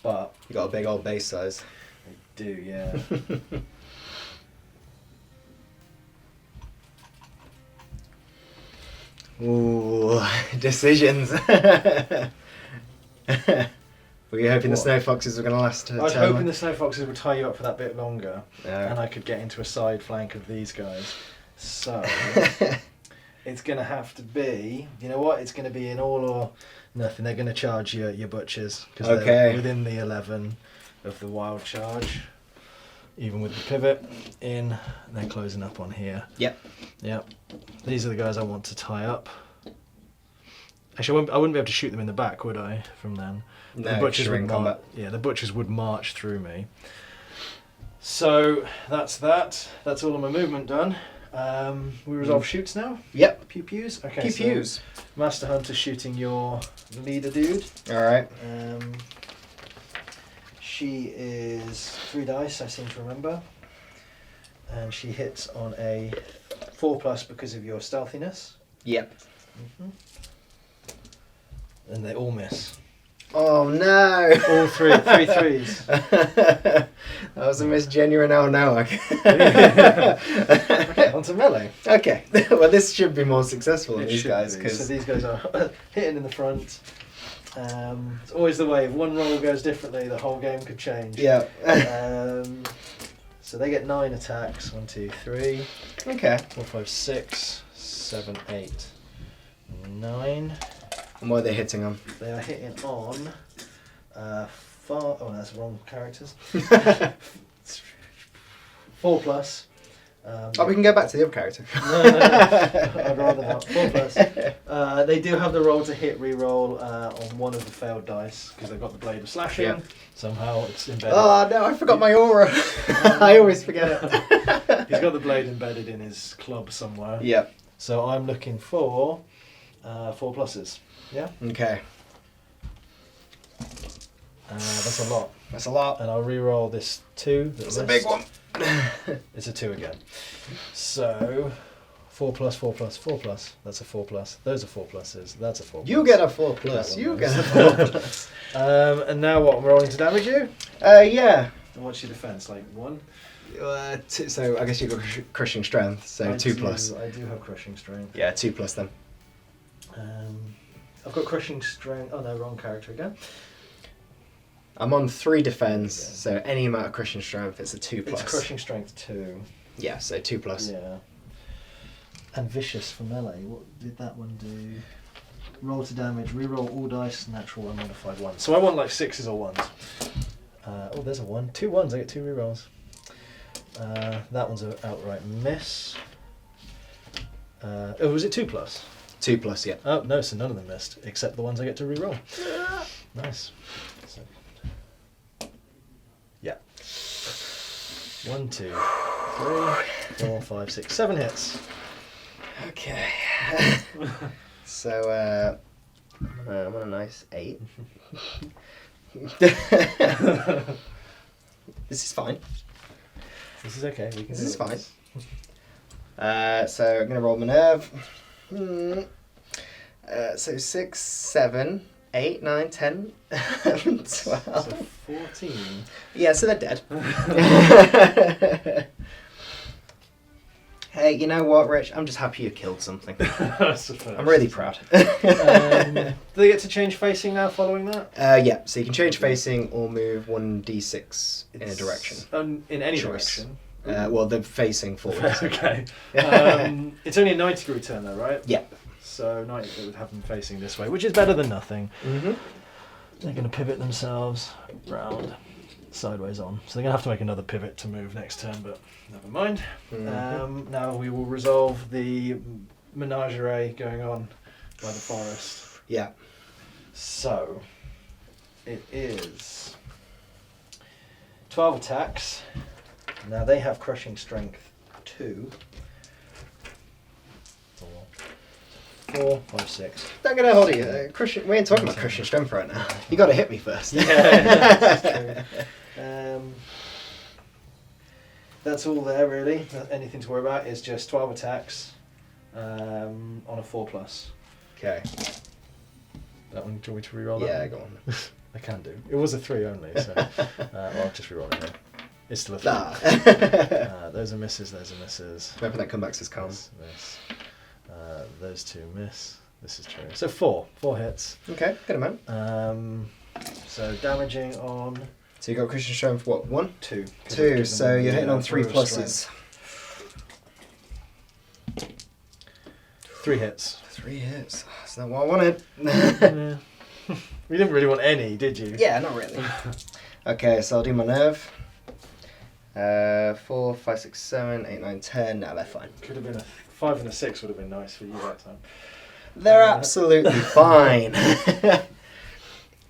But You got a big old base size. I do, yeah. Ooh, decisions. Were you hoping the What? snow foxes were going to last? I was hoping the snow foxes would tie you up for that bit longer, Yeah. and I could get into a side flank of these guys. So it's going to have to be. You know what? It's going to be in all or nothing. They're going to charge your butchers because Okay. they're within the 11 of the wild charge. even with the pivot in, and then closing up on here. Yep. Yep. These are the guys I want to tie up. Actually, I wouldn't be able to shoot them in the back, would I? From then, No, the butchers would combat. Yeah, the butchers would march through me. So that's that. That's all of my movement done. We resolve shoots now. Yep. Pew pews. Okay. Pew pews. So Master Hunter shooting your leader dude. All right. She is 3 dice, I seem to remember, and she hits on a 4+ because of your stealthiness. Yep. And they all miss. Oh no! All three threes. That was a miss genuine. Oh no! Okay, on to melee. Okay. Well, this should be more successful than It these should guys be. because So these guys are hitting in the front. It's always the way. If one roll goes differently, the whole game could change. yeah. So they get 9 attacks. 1, 2, 3, Okay. 4, 5, 6, 7, 8, 9. And what are they hitting on? They are hitting on oh, that's wrong characters. 4+. Oh, we can go back to the other character. No, I'd rather not. 4+. They do have the roll to hit reroll on one of the failed dice because they've got the blade of slashing. Yeah. Somehow it's embedded. Oh no, I forgot my aura. I always forget it. He's got the blade embedded in his club somewhere. Yep. So I'm looking for 4+. Yeah? Okay. That's a lot. That's a lot. And I'll re-roll this 2. That's a big one. It's a 2 again. So 4+, 4+, 4+. That's a 4+. Those are 4+. That's a 4+. You get a 4+. You get a 4+. And now what? I'm rolling to damage you? Yeah. And what's your defense? Like 1? So I guess you got crushing strength. So 2+. I do have crushing strength. Yeah, 2+ then. I've got crushing strength. Oh no, wrong character again. I'm on 3 defense, so any amount of crushing strength, it's a 2+. It's crushing strength 2. Yeah, so 2+. Yeah. And vicious for melee. What did that one do? Roll to damage. Reroll all dice. Natural unmodified 1. So I want like 6s or 1s. Oh, there's a 1. 2 1s. I get 2 rerolls. That one's an outright miss. Oh, was it 2+? 2+, yeah. Oh no, so none of them missed except the ones I get to reroll. Nice. So, yeah. 1, 2, 3, 4, 5, 6, 7 hits. Okay. So, I'm on a nice 8. This is fine. This is okay. We can. This is fine. So I'm gonna roll my nerve. So 6, 7, 8, 9, 10, 11, 12. So 14. Yeah, so they're dead. Hey, you know what, Rich? I'm just happy you killed something. I'm really proud. Do they get to change facing now following that? Yeah, so you can change facing or move 1d6 in a direction. In any Choice. direction. Well, they're facing forward. Okay. It's only a 90-degree turn though, right? Yeah. So 90 they would have them facing this way, which is better than nothing. Mm-hmm. They're going to pivot themselves round, sideways on. So they're going to have to make another pivot to move next turn, but never mind. Mm-hmm. Now we will resolve the menagerie going on by the forest. Yeah. So it is 12 attacks. Now they have crushing strength 2. 4, 5, 6. I'm gonna hold you. Crushing. We ain't talking about crushing strength right now. You got to hit me first. Yeah, that's true. That's all there really. Not anything to worry about. It's just 12 attacks on a 4+. Okay. That one, do you want me to reroll that? Yeah, one? go on. I can do. It was a 3 only, so I'll just reroll it here. It's still a 3. Nah. Those are misses. Those are misses. Hoping that comebacks is calm. This. Those 2 miss. This is true. So 4 hits. Okay, good amount. So damaging on So you got crushing strength. What? 1, 2. 2. So you're hitting on 3 pluses. 3 hits. 3 hits. That's not what I wanted. Yeah. You didn't really want any, did you? Yeah, not really. Okay, so I'll do my nerve. 4, 5, 6, 7, 8, 9, 10. No, they're fine. Could have been a 5 and a 6 would have been nice for you that time. They're absolutely fine.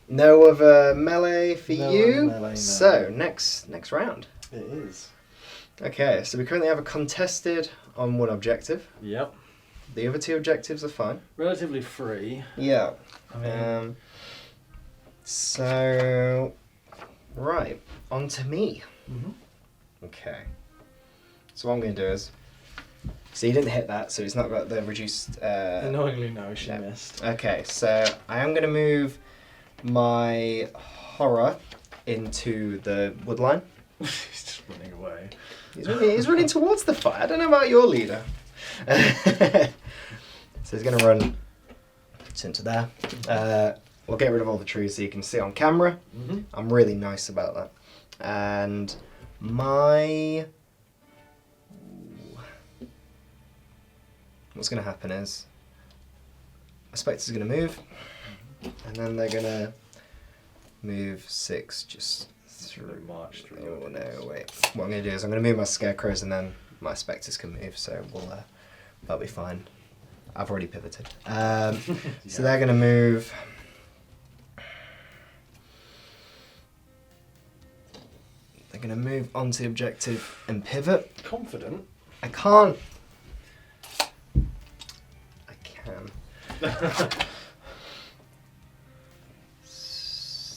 No other melee for you. Melee, no. So next round. It is. Okay, so we currently have a contested on one objective. Yep. The other 2 objectives are fine. Relatively free. Yeah. I mean, So right, on to me. mm-hmm. Okay. So what I'm going to do is, so you didn't hit that, so it's not got the reduced. Annoyingly, no, she no. missed. Okay, so I am going to move my horror into the wood line. He's just running away. He's running towards the fire. I don't know about your leader. So he's going to run into there. We'll get rid of all the trees so you can see on camera. Mm-hmm. I'm really nice about that. And my... What's going to happen is my spectre's going to move, and then they're going to move 6 just through. March through. Oh no, wait. What I'm going to do is I'm going to move my scarecrows, and then my spectres can move, so that'll be fine. I've already pivoted. So they're going to move. They're going to move onto the objective and pivot. Confident. I can't. I can.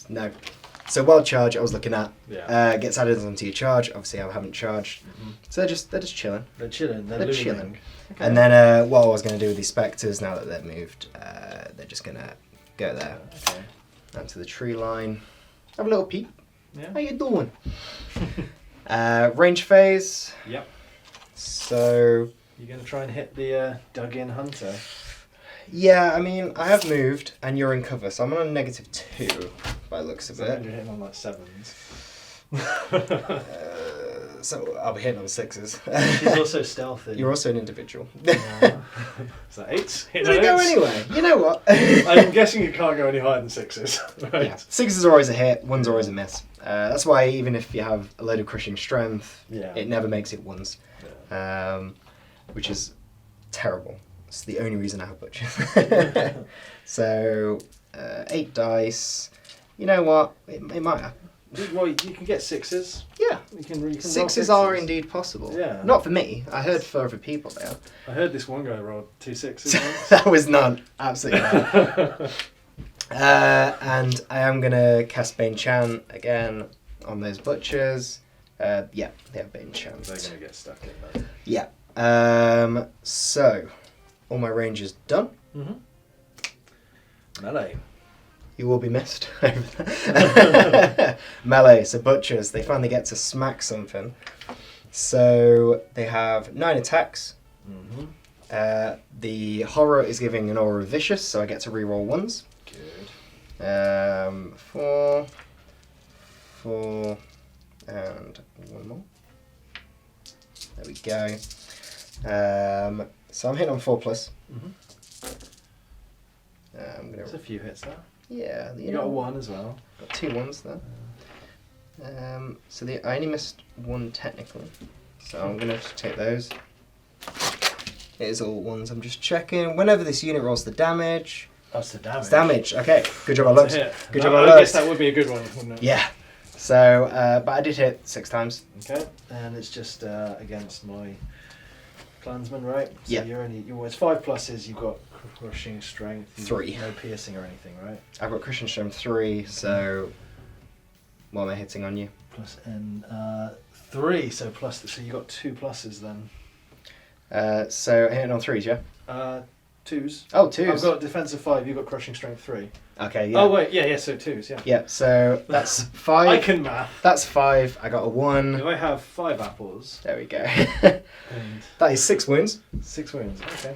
No. So wild charge I was looking at gets added onto your charge. Obviously I haven't charged. Mm-hmm. So they're just chilling. They're chilling. They're They're looting. chilling. Okay. And then what I was going to do with these spectres, now that they're moved, they're just going to go there. Okay. Onto the tree line. Have a little peep. Yeah. How you doing? Range phase. Yep. So You're going to try and hit the dug-in hunter. yeah, I mean I have moved and you're in cover, so I'm on a -2 by the looks of So it. you're hitting on like 7s. So I'll be hitting on 6s. She's also stealthy. You're also an individual. Is that 8s? Does it go anyway? You know what? I'm guessing it can't go any higher than 6s. Right? Yeah. 6s are always a hit, 1's always a miss. That's why even if you have a load of crushing strength, it never makes it 1s, which is terrible. It's the only reason I have butchers. So 8 dice. You know what? It might happen. Well, you can get 6s. Yeah. You can roll 6s are indeed possible. Yeah. Not for me. I heard for other people they are. I heard this one guy rolled 2 6s once. That was none. Absolutely not. And I am going to cast Bane Chant again on those butchers. Yeah, they have Bane Chant. They're going to get stuck in that. Yeah. So, all my range is done. Mm-hmm. Melee. You will be missed over there. Melee, so butchers, they finally get to smack something. So, they have 9 attacks. Mm-hmm. The horror is giving an aura of vicious, so I get to reroll 1s. Good. 4, and 1 more. There we go. So I'm hitting on 4+. Mm-hmm. There's a few hits there. Yeah, You got a 1 as well. Got 2 1s there. So I only missed 1 technically, so I'm gonna just take those. It is all 1s. I'm just checking. Whenever this unit rolls the damage. That's the damage. It's damage. Okay, good job I looked. Good job I I looked. guess that would be a good one, wouldn't it? Yeah. So, but I did hit 6 times. Okay, and it's just against my clansman, right? So Yeah. it's 5 pluses. You've got crushing strength. 3. No piercing or anything, right? I've got Christian Strength 3, so what am I hitting on you? Plus and 3, so plus. So you got 2 pluses then. So hitting on 3s, yeah? 2s. Oh, 2s. I've got defensive 5. You've got crushing strength 3. Okay, yeah. Oh wait, yeah. So 2s, yeah. Yeah, so that's 5. I can math. That's 5. I got a 1. If I have 5 apples. There we go. And That is 6 wounds. 6 wounds. Okay.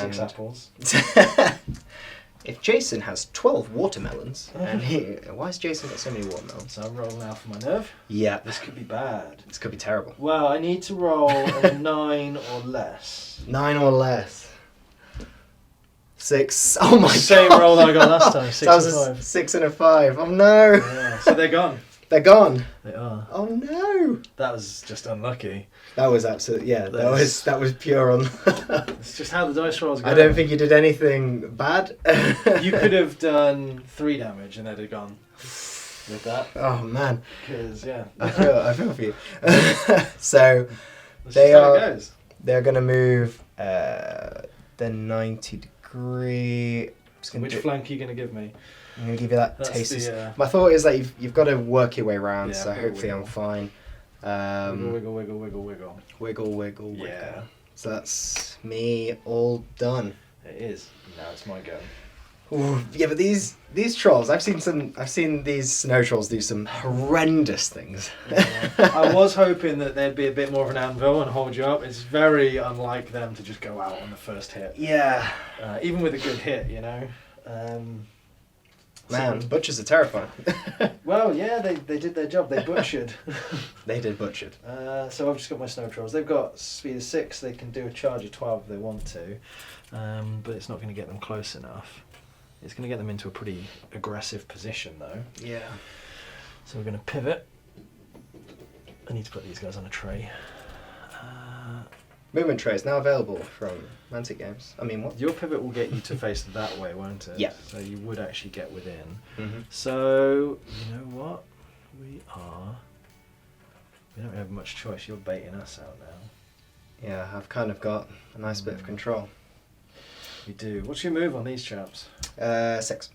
6 apples. If Jason has 12 watermelons, and why has Jason got so many watermelons? So I'm rolling now for my nerve. Yeah, This could be bad. this could be terrible. Well, I need to roll a 9 or less. 9 or less. 6. Oh my god. Same roll that I got last time. 6 That was and a 5. 6 and a 5. Oh no. Yeah, so they're gone. They're gone. They are. Oh no. That was just unlucky. That was absolutely, yeah, that was pure on. It's just how the dice rolls go. I don't think you did anything bad. You could have done 3 damage and they'd have gone with that. Oh man. Because, yeah. I feel for you. So That's they just how it are goes. they're gonna move the 90-degree. Which flank are you going to give me? I'm gonna give you that That's taste. the, My thought is that you've got to work your way around, Yeah, so wiggle, hopefully I'm wiggle. fine. Wiggle, wiggle, wiggle, wiggle. Wiggle, wiggle, wiggle. Yeah. So that's me all done. It is. Now it's my go. Ooh, yeah, but these trolls, I've seen these snow trolls do some horrendous things. Yeah. I was hoping that there'd be a bit more of an anvil and hold you up. It's very unlike them to just go out on the first hit. Yeah. Even with a good hit, you know. Man, butchers are terrifying. Well, yeah, they did their job. They butchered. They did butchered. So I've just got my snow trolls. They've got speed of 6. They can do a charge of 12 if they want to. But it's not going to get them close enough. It's going to get them into a pretty aggressive position, though. Yeah. So we're going to pivot. I need to put these guys on a tray. Movement tray is now available from Mantic Games. I mean, what? Your pivot will get you to face that way, won't it? Yeah. So you would actually get within. Mm-hmm. So, you know what? We don't have much choice. You're baiting us out now. Yeah, I've kind of got a nice bit of control. You do. What's your move on these chaps? 6. 6.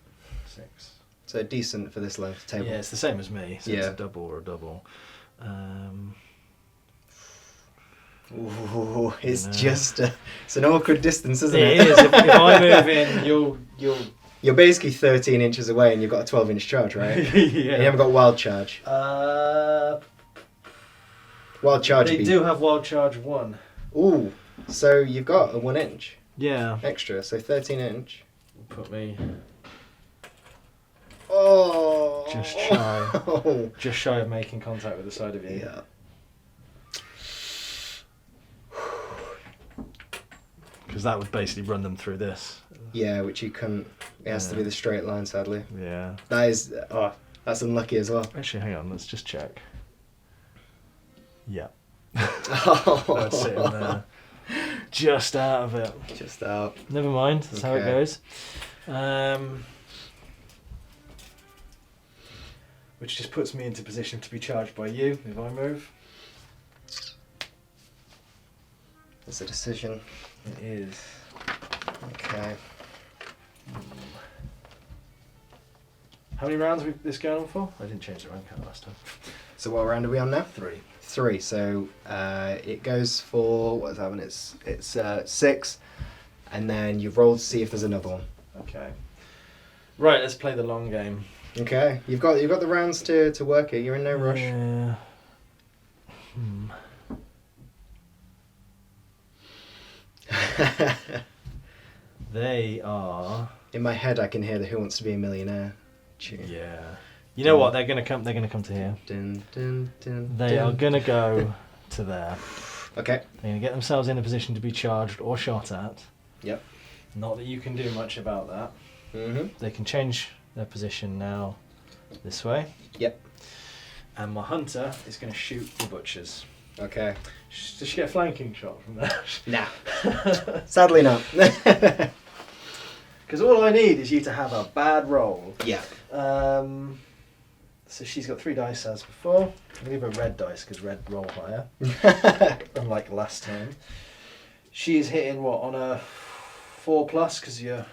So decent for this length table. Yeah, it's the same as me. So it's Yeah. a double or a double. Ooh, it's No. just it's an awkward distance, isn't It it? is. If I move in, you'll. You're basically 13 inches away, and you've got a 12-inch charge, right? Yeah. And you haven't got wild charge. Wild charge. They do have wild charge 1. Ooh, so you've got a 1-inch Yeah. extra, so 13-inch. Put me Oh, just shy. Oh. Just shy of making contact with the side of you. Yeah. Because that would basically run them through this. Yeah, which you couldn't. It has to be the straight line, sadly. Yeah. That is. Oh, that's unlucky as well. Actually, hang on. Let's just check. Yeah. Oh. That's sitting there. Just out of it. Just out. Never mind. That's how it Okay. goes. Which just puts me into position to be charged by you if I move. It's a decision. It is. Okay. How many rounds have this going on for? I didn't change the rank count last time. So what round are we on now? 3. 3. So it goes for what's happening? It's 6, and then you've rolled to see if there's another one. Okay. Right, let's play the long game. Okay. You've got the rounds to work it. You're in no rush. Yeah. They are. In my head, I can hear the "Who Wants to Be a Millionaire" tune. Yeah. You know what? They're gonna come. They're gonna come to here. Dun, dun, dun, They dun. are gonna go to there. Okay. They're gonna get themselves in a position to be charged or shot at. Yep. Not that you can do much about that. Mhm. They can change their position now this way. Yep. And my hunter is going to shoot the butchers. Okay. Does she get a flanking shot from that? Nah. Sadly not. Because all I need is you to have a bad roll. Yeah. So she's got 3 dice as before. I'm going to give her red dice because red roll higher. Unlike last time. She is hitting what, on a 4+ because you're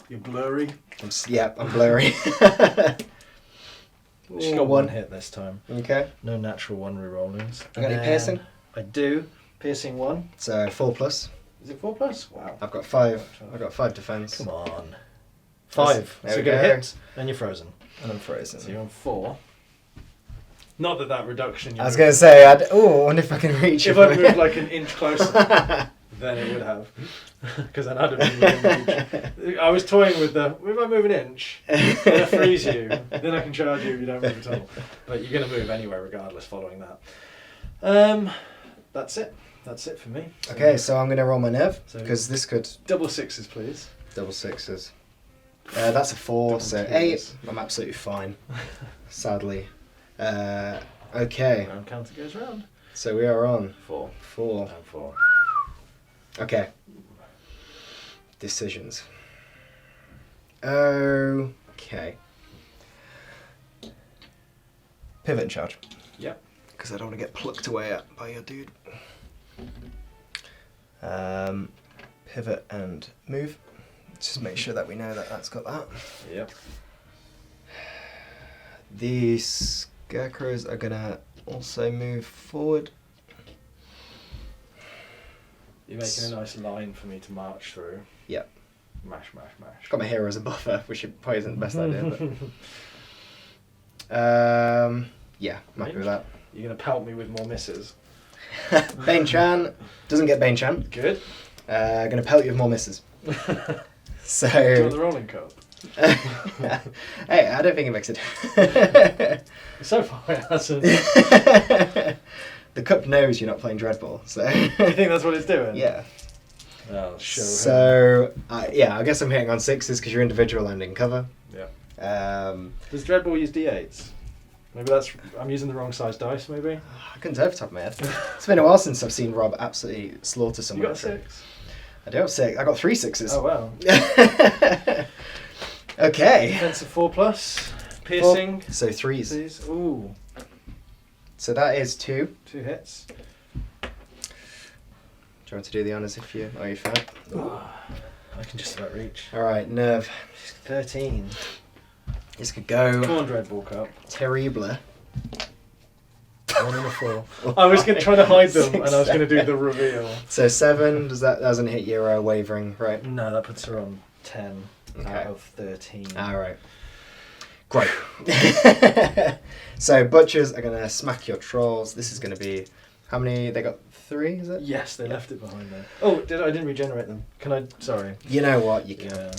blurry. I'm blurry. She's got 1 hit this time. Okay. No natural 1 rerollings. You got any piercing? I do. Piercing 1. So 4+. Is it 4+? Wow. I've got 5. I've got 5 defense. Come on. 5. There So we you get a go. hit, and you're frozen. And I'm frozen. So you're on 4. Not that reduction. I was going to say, I wonder if I can reach If it. I moved like an inch closer, then it would have. Because then I'd have been within reach. I was toying with if I move an inch, then I freeze you, then I can charge you if you don't move at all. But you're going to move anyway regardless following that. That's it. That's it for me. Okay, so I'm going to roll my nerve, So- because this could... Double 6s, please. Double sixes. That's a 4, Double so twos. 8. I'm absolutely fine. Sadly. Okay. Round counter goes round. So we are on 4. 4. And 4. Okay. Decisions. Okay. Pivot and charge. Yep. Because I don't want to get plucked away at by your dude. Pivot and move. Just make sure that we know that that's got that. Yep. These scarecrows are gonna also move forward. You're making a nice line for me to march through. Yep. Mash, mash, mash. Got my hero as a buffer, which probably isn't the best idea. But yeah, I'm happy with that. You're gonna pelt me with more misses. Bane Chan doesn't get Bane Chan. Good. Gonna pelt you with more misses. So. Do you want the rolling cup? Hey, I don't think it makes a difference. So far it hasn't. The cup knows you're not playing Dreadball, so. You think that's what it's doing? Yeah. Oh, show him. So, yeah, I guess I'm hitting on 6s because you're individual and in cover. Yeah. Does Does Dreadball use D8s? Maybe I'm using the wrong size dice, maybe? I couldn't tell off the top of my head. It's been a while since I've seen Rob absolutely slaughter You someone. got a 6? I do have 6. I got 3 6s. Oh, wow. Okay. Defensive 4+. Piercing. 4, so 3s. These. Ooh. So that is 2. 2 hits. Do you want to do the honours if you... Oh, you're fine. I can just about reach. Alright, nerve. 13. This could go... Come on, Dreadball Cup. Terrible. 1 and a 4. I was going to try to hide them, 6, and I was going to do the reveal. So 7, doesn't hit your wavering, right? No, that puts her on 10 Okay. out of 13. Alright. Great. So butchers are going to smack your trolls. This is going to be... How many? They got 3, is it? Yes, they left it behind there. Oh, I didn't regenerate them. Can I? Sorry. You know what? You can. Yeah.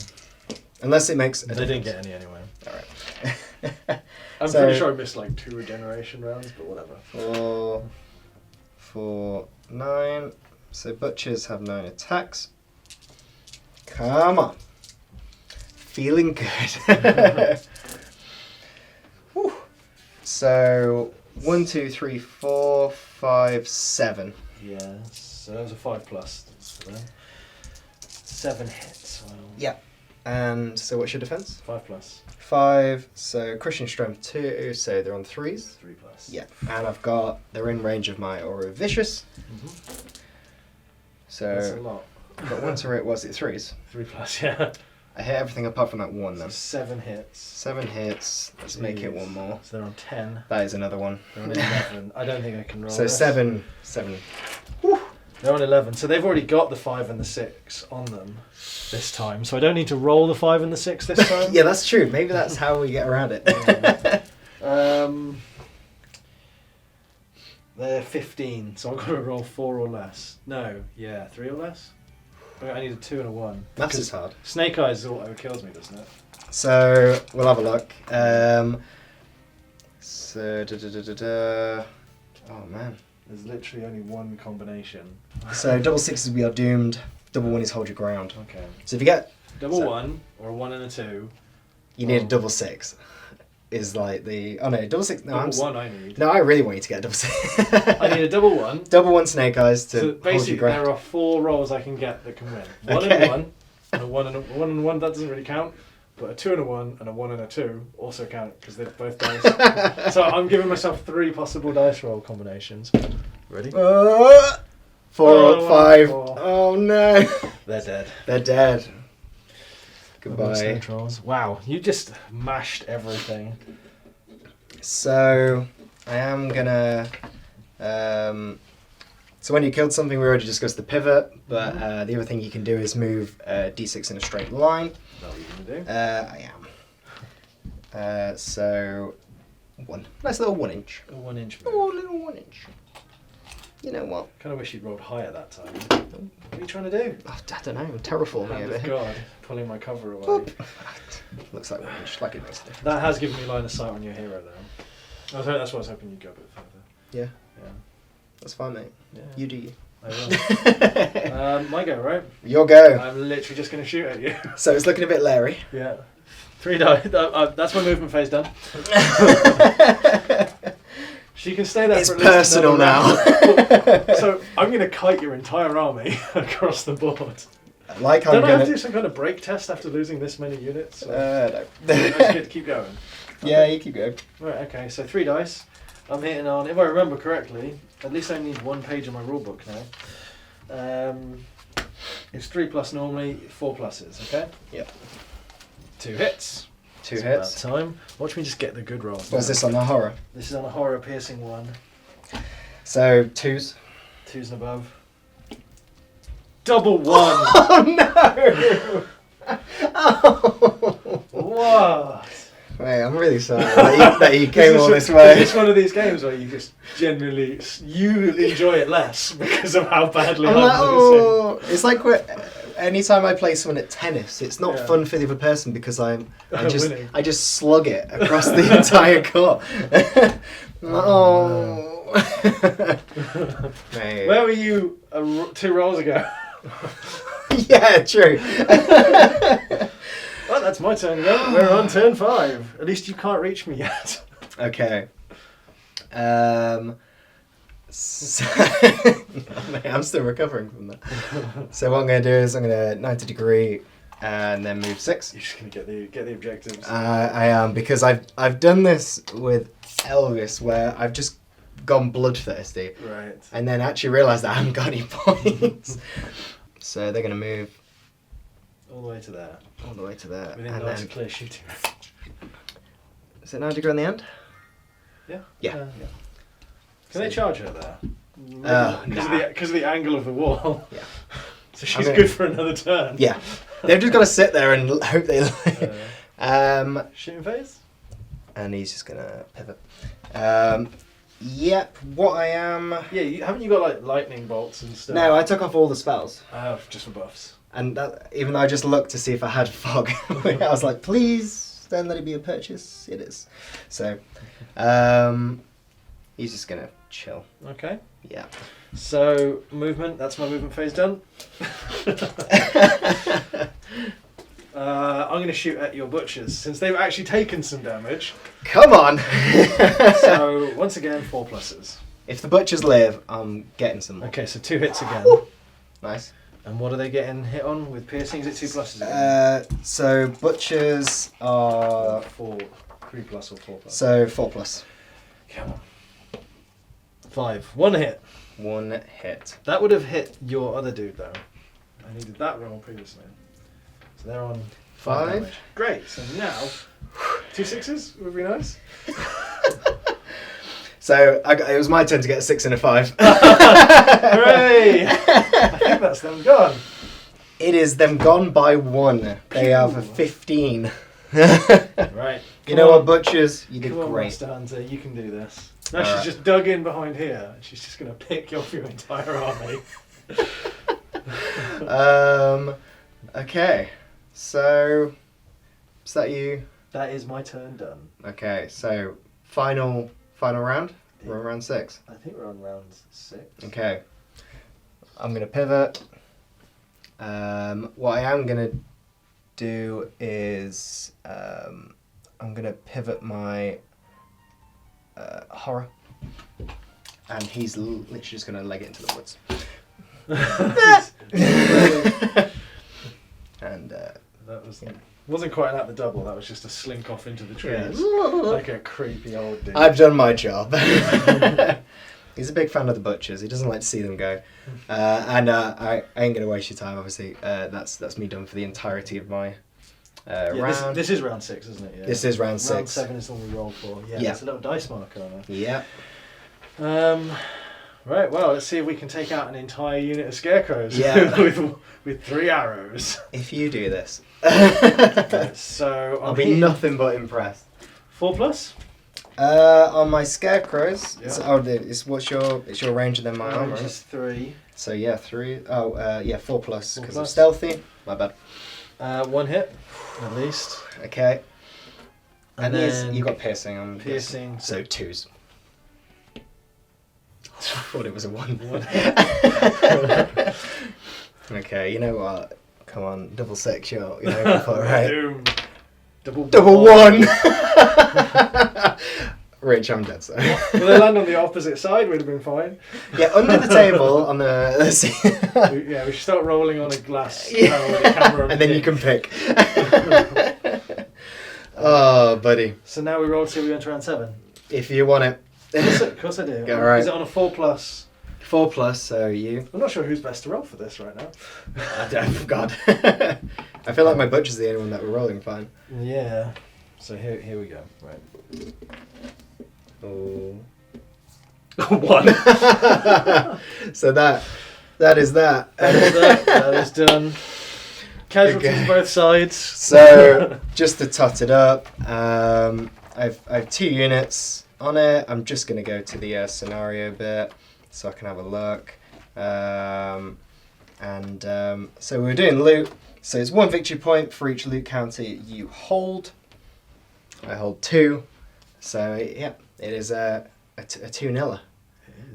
Unless it makes... They didn't get any anyway. Alright. I'm So- pretty sure I missed like 2 regeneration rounds, but whatever. 4, 4, 9. So butchers have 9 attacks. Come on. Feeling good. Whew. So 1, 2, 3, 4, 5, 7. Yes. So that was a 5+. So then 7 hits. Well, Yep. And so what's your defense? 5+. 5. So Christian strength 2. So they're on 3s. 3+. Yeah. And they're in range of my Aura of Vicious. That's a So lot. got 1 to hit. Was it 3s? 3+, yeah. I hit everything apart from that 1 So then. 7 hits. 7 hits. Let's make it 1 more. So they're on 10. That is another one. They're on 11. I don't think I can roll So this. 7. They're on 11. So they've already got the 5 and the 6 on them this time. So I don't need to roll the 5 and the 6 this time. Yeah, that's true. Maybe that's how we get around it. They're 15, so I've got to roll 4 or less. No, yeah, 3 or less. I need a 2 and a 1. Maths is hard. Snake Eyes auto kills me, doesn't it? So we'll have a look. Oh man. There's literally only one combination. So double 6s we are doomed. Double 1 is hold your ground. Okay. So if you get Double 1 or a 1 and a 2. you need a double 6. Is like the double 6. No, Double 1 I need. No, I really want you to get a double 6. I need a double 1. Double 1 snake eyes to So hold basically, your ground. there are 4 rolls I can get that can win. 1 Okay. and 1, and a 1 and a 1 and 1. That doesn't really count. But a 2 and a 1 and a 1 and a 2 also count because they're both dice. So I'm giving myself 3 possible dice roll combinations. Ready? 4, Oh, 5. 4. Oh no. They're dead. They're dead. Goodbye. Goodbye. Trolls. Wow, you just mashed everything. So I am gonna. So when you killed something, we already discussed the pivot, but the other thing you can do is move d6 in a straight line. Is that what you're gonna do? I am. So 1. Nice little 1 inch. A 1 inch Oh, move. little 1 inch. You know what? Kind of wish you'd rolled higher that time. What are you trying to do? Oh, I don't know. I'm terraforming Hand over of here. God, pulling my cover away. Boop. Looks like 1 inch, like it makes a difference. That has given me line of sight on your hero though. That's what I was hoping you'd go a bit further. Yeah, Yeah. that's fine, mate. Yeah. You do you. I will. My go, right? Your go. I'm literally just going to shoot at you. So it's looking a bit Larry. Yeah. 3 die. That's my movement phase done. She can stay there It's for at least personal another now. round. So I'm going to kite your entire army across the board. Like I'm Don't I have gonna. to do some kind of break test after losing this many units? Or No. I just get to keep going. Yeah, you keep going. Right, okay, so 3 dice. I'm hitting on, if I remember correctly, at least I need 1 page of my rulebook now. It's 3 plus normally, 4 pluses, okay? Yep. 2 hits. 2 It's hits. about time. Watch me just get the good roll. What's this on the horror? This is on a horror piercing 1. So 2s. 2s and above. Double 1! Oh no! Oh. What? Wait, I'm really sorry that you came all this way. It's one of these games where you just generally you enjoy it less because of how badly I'm like, losing. oh, it's like anytime I play someone at tennis, it's not fun for the other person because I just slug it across the entire court. Oh. Mate. Where were you 2 rolls ago? Yeah, true. Well, that's my turn again. We're on turn 5. At least you can't reach me yet. Okay. So mate, I'm still recovering from that. So what I'm going to do is I'm going to 90 degree and then move 6. You're just going to get the objectives. I am, because I've done this with Elvis where I've just gone bloodthirsty. Right. And then actually realised that I haven't got any points. So they're going to move All the way to there. all the way to there. Within And nice then, clear shooting. is it 90 degree on the end? Yeah. Yeah. Can they charge her there? Because of the angle of the wall. Yeah. So she's good for another turn. Yeah. They've just got to sit there and hope they Shooting phase? and he's just going to pivot. Yep, what I am... Yeah, haven't you got like lightning bolts and stuff? No, I took off all the spells. Oh, just for buffs. And that, even though I just looked to see if I had fog, I was like, please, don't let it be a purchase. It is. So, he's just going to chill. Okay. Yeah. So, movement, that's my movement phase done. I'm going to shoot at your butchers, since they've actually taken some damage. Come on! So, once again, 4 pluses. If the butchers live, I'm getting some more. Okay, so 2 hits again. Nice. And what are they getting hit on with piercing? Is it 2 pluses again? So, butchers are... 4, 3 plus or 4 plus? So, 4 plus. Come on. 5. 1 hit. 1 hit. That would have hit your other dude, though. I needed that roll previously. So they're on 5 damage. Great. So now, 2 6s would be nice. So it was my turn to get a 6 and a 5. Hooray! I think that's them gone. It is them gone by 1. They have a 15. Right. You know what, butchers? You did Come on, great. Master Hunter, you can do this. Now All she's right. just dug in behind here. And she's just going to pick off your entire army. Okay. So, is that you? That is my turn done. Okay, so final round? We're on round 6. I think we're on round 6. Okay. I'm going to pivot. What I am going to do is I'm going to pivot my horror. And he's literally just going to leg it into the woods. And that wasn't quite at the double, that was just a slink off into the trees. Yeah. Like a creepy old dude. I've done my job. He's a big fan of the butchers. He doesn't like to see them go. And I ain't going to waste your time, obviously. That's me done for the entirety of my round. This is round 6, isn't it? Yeah. This is round 6. Round 7 is the one we roll for. Yeah, Yeah. there's a little dice marker on it. Yeah. Right, well, let's see if we can take out an entire unit of scarecrows Yeah. with 3 arrows. If you do this. So I'll be nothing but impressed. 4 plus? On my scarecrows, Yeah. it's your range and then my armor. Range is 3. So yeah, 3. Oh, yeah, 4 plus 4 because I'm plus. stealthy. My bad. 1 hit, at least. Okay. And And then you got piercing. I'm piercing. guessing. So 2s. thought it was a 1. Okay, you know what? Come on, double 6, you're over for it, right? Doom. Double 1! Rich, I'm dead, so. Will they land on the opposite side? Would have been fine. Yeah, under the table on the... We should start rolling on a glass panel with a camera. And then you can pick. Oh, buddy. So now we roll till we enter round 7. If you want it. Of course I do. All right. Is it on a 4+? 4+, so you. I'm not sure who's best to roll for this right now. God. I feel like my butcher's the only one that we're rolling fine. Yeah. So here we go. Right. Oh. 1. So that is that. That is done. Casualties Okay. both sides. So just to tot it up, I've 2 units on it. I'm just gonna go to the scenario bit so I can have a look. So we're doing loot. So it's 1 victory point for each loot counter you hold. I hold 2. So yeah, it is a 2-0.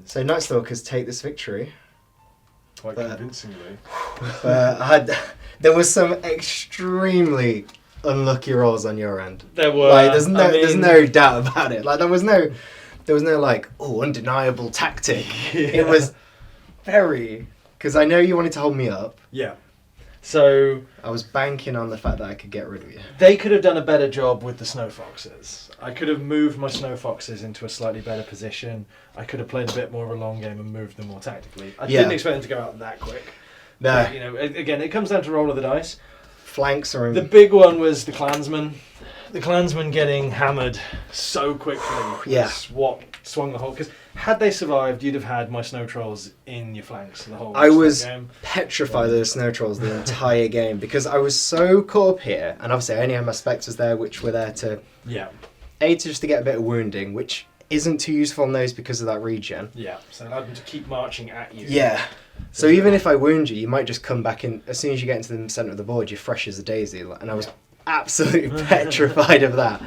So Night Stalkers take this victory. Quite convincingly. But there was some extremely unlucky rolls on your end. There were. Like, there's no doubt about it. Like there was no like, undeniable tactic. Yeah. It was very, because I know you wanted to hold me up. Yeah. So I was banking on the fact that I could get rid of you. they could have done a better job with the Snow Foxes. I could have moved my Snow Foxes into a slightly better position. I could have played a bit more of a long game and moved them more tactically. I didn't expect them to go out that quick. No. But, again, it comes down to roll of the dice. Flanks are in. The big one was the Clansman. The Clansman getting hammered so quickly was what swung the whole... Because had they survived, you'd have had my Snow Trolls in your flanks the whole I was game. petrified of the Snow Trolls the entire game because I was so caught up here, and obviously I only had my Spectres there, which were there to... Yeah. Just to get a bit of wounding, which isn't too useful on those because of that regen. Yeah, so allowed them to keep marching at you. Yeah. So even if I wound you might just come back in. As soon as you get into the centre of the board, you're fresh as a daisy. And I was absolutely petrified of that.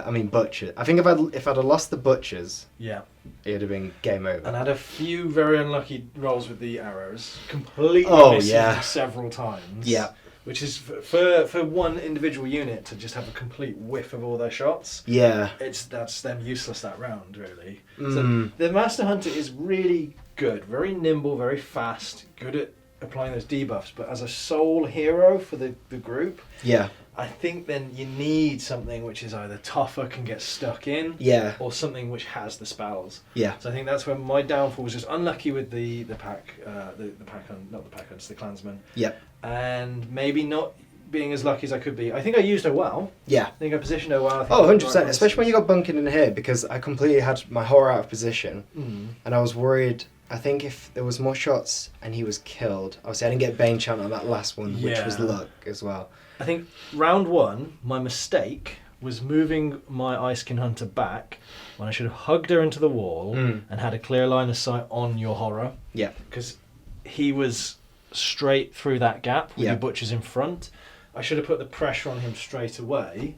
I mean, Butcher. I think if I'd have lost the Butchers, it'd have been game over. And I had a few very unlucky rolls with the arrows. Completely missing them several times. Yeah. Which is, for one individual unit to just have a complete whiff of all their shots. Yeah. That's them useless that round, really. So the Master Hunter is really good. Very nimble, very fast, good at applying those debuffs. But as a sole hero for the group, I think then you need something which is either tougher, can get stuck in, or something which has the spells. Yeah. So I think that's where my downfall was just unlucky with the pack, not the pack hunts, the Clansmen. Yeah. And maybe not being as lucky as I could be. I think I used her well. Yeah. I think I positioned her well. 100%. Especially when you got bunkered in here, because I completely had my horror out of position, and I was worried. I think if there was more shots and he was killed, obviously I didn't get Bane Chant on that last one, which was luck as well. I think round 1, my mistake was moving my Icekin Hunter back when I should have hugged her into the wall and had a clear line of sight on your horror. Yeah. Because he was straight through that gap with your Butchers in front. I should have put the pressure on him straight away.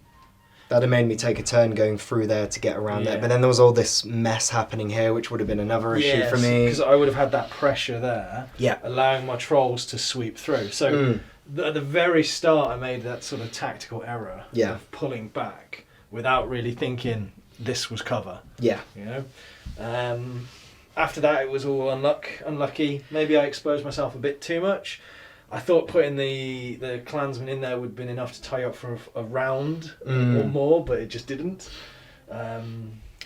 That'd have made me take a turn going through there to get around there. But then there was all this mess happening here, which would have been another issue for me. Because I would have had that pressure there, allowing my trolls to sweep through. So at the very start, I made that sort of tactical error of pulling back without really thinking this was cover. Yeah. After that, it was all unlucky. Maybe I exposed myself a bit too much. I thought putting the Clansman in there would have been enough to tie up for a round or more, but it just didn't. I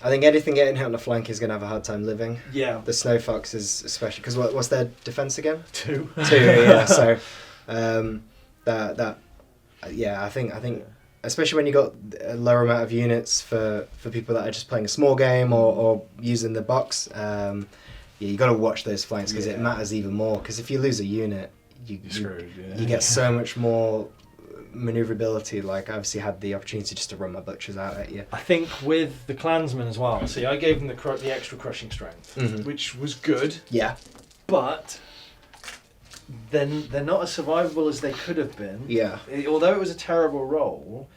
think anything getting hit on the flank is going to have a hard time living. Yeah. The Snow Foxes especially, because what's their defence again? 2. 2, yeah. So I think especially when you got a lower amount of units for people that are just playing a small game or using the box, you got to watch those flanks because it matters even more. Because if you lose a unit, you're screwed. You get so much more maneuverability. Like I obviously had the opportunity just to run my Butchers out at you. I think with the Clansmen as well. See, I gave them the extra crushing strength, which was good. Yeah. But then they're not as survivable as they could have been. Yeah. Although it was a terrible roll,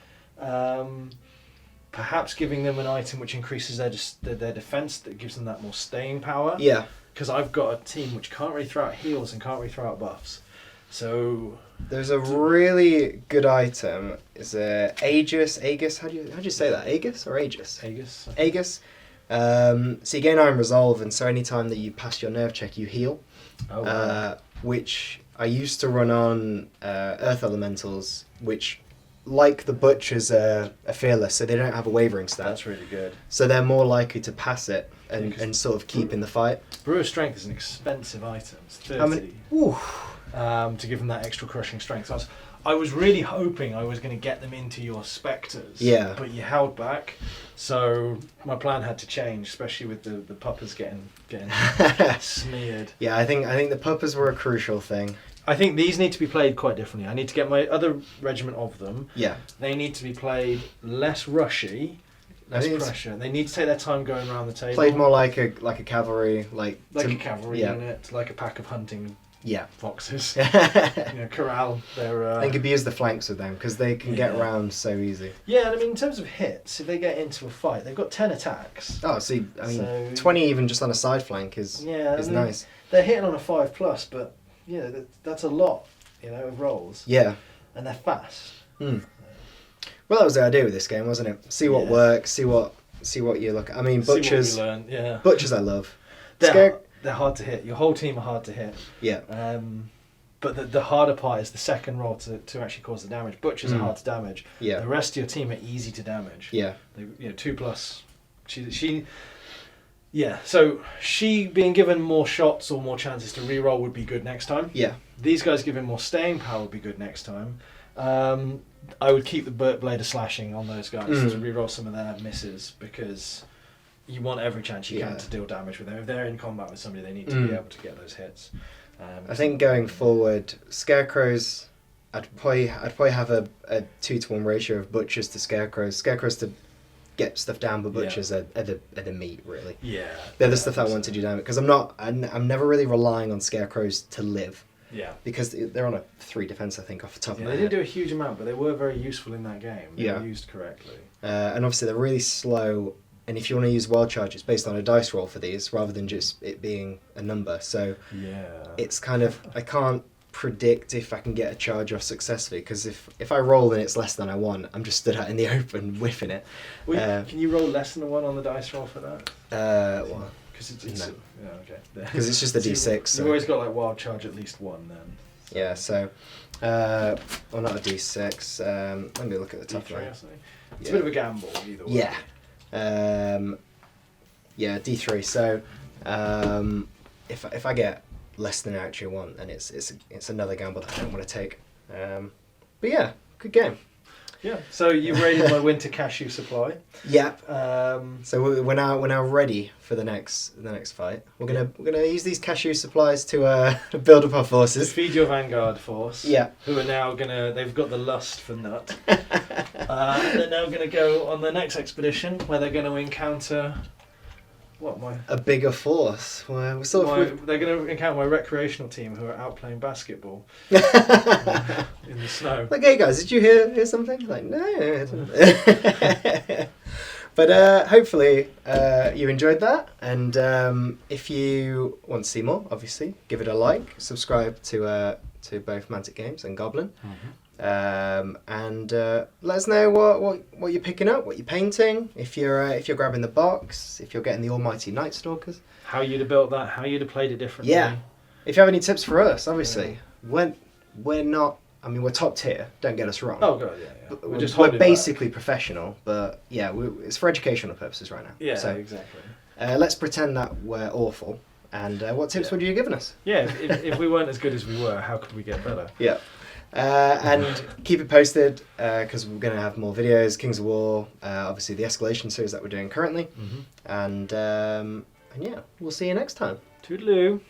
perhaps giving them an item which increases their defense, that gives them that more staying power. Yeah. Because I've got a team which can't really throw out heals and can't really throw out buffs. So there's a really good item. It's a Aegis. How do you say that? Aegis or Aegis? Aegis. Aegis. So you gain Iron Resolve, and so anytime that you pass your nerve check, you heal. Oh, wow. Which I used to run on Earth Elementals, which, like the Butchers, are fearless, so they don't have a wavering stat. That's really good. So they're more likely to pass it and sort of keep in the fight. Brewer's Strength is an expensive item. It's 30. How many? Ooh. To give them that extra crushing strength. So I was really hoping I was going to get them into your Spectres. Yeah. But you held back. So my plan had to change, especially with the puppers getting smeared. Yeah, I think the puppers were a crucial thing. I think these need to be played quite differently. I need to get my other regiment of them. Yeah. They need to be played less rushy, less pressure. They need to take their time going around the table. Played more like a cavalry, like a cavalry unit, like a pack of hunting foxes. Corral their. I think abuse the flanks with them because they can get around so easy. Yeah, I mean, in terms of hits, if they get into a fight, they've got 10 attacks. Oh, see, I mean, 20 even just on a side flank is nice. They're hitting on a 5+, but that's a lot, of rolls. Yeah, and they're fast. Well, that was the idea with this game, wasn't it? See what works, see what you look at. I mean, Butchers. Butchers, I love. They're hard to hit. Your whole team are hard to hit. Yeah. But the harder part is the second roll to actually cause the damage. Butchers are hard to damage. Yeah. The rest of your team are easy to damage. Yeah. 2+. So she being given more shots or more chances to reroll would be good next time. Yeah. These guys given more staying power would be good next time. I would keep the Blade of Slashing on those guys to reroll some of their misses, because you want every chance you can to deal damage with them. If they're in combat with somebody, they need to be able to get those hits. I think going forward, Scarecrows, I'd probably have a 2-to-1 ratio of Butchers to Scarecrows. Scarecrows to get stuff down, but Butchers are the meat, really. Yeah. They're the stuff that I want to do damage, because I'm never really relying on Scarecrows to live. Yeah. Because they're on a 3 defense, I think, off the top of my head. They didn't do a huge amount, but they were very useful in that game. They were used correctly. And obviously they're really slow, and if you want to use wild charge, it's based on a dice roll for these, rather than just it being a number. So it's kind of, I can't predict if I can get a charge off successfully, because if I roll and it's less than I want, I'm just stood out in the open whiffing it. Well, can you roll less than a 1 on the dice roll for that? Well, because it's just a d6. So you've always got like wild charge at least 1 then. So. Yeah, so well, not a d6. Let me look at the top D3 line. or something. It's a bit of a gamble either way. Yeah, d3. So if I get less than I actually want, then it's another gamble that I don't want to take. But yeah, good game. Yeah. So you've raided my winter cashew supply. Yeah. So we're now ready for the next fight. We're gonna use these cashew supplies to build up our forces. To feed your vanguard force. Yeah. Who are now they've got the lust for nut. They're now gonna go on the next expedition, where they're gonna encounter a bigger force. Well, they're going to encounter my recreational team who are out playing basketball in the snow. Like, hey guys, did you hear something? Like, no. But hopefully you enjoyed that, and if you want to see more, obviously give it a like, subscribe to both Mantic Games and Goblin. And let us know what you're picking up, what you're painting, if you're grabbing the box, if you're getting the almighty Night Stalkers. How you'd have built that, how you'd have played it differently. Yeah. If you have any tips for us, obviously. We're not, I mean, we're top tier, don't get us wrong. Oh god, yeah. We're basically professional, but yeah, it's for educational purposes right now. Yeah, so, exactly. Let's pretend that we're awful. And what tips would you have given us? Yeah, if we weren't as good as we were, how could we get better? Yeah. And keep it posted, because we're going to have more videos, Kings of War, obviously the Escalation series that we're doing currently. And yeah, we'll see you next time. Toodaloo.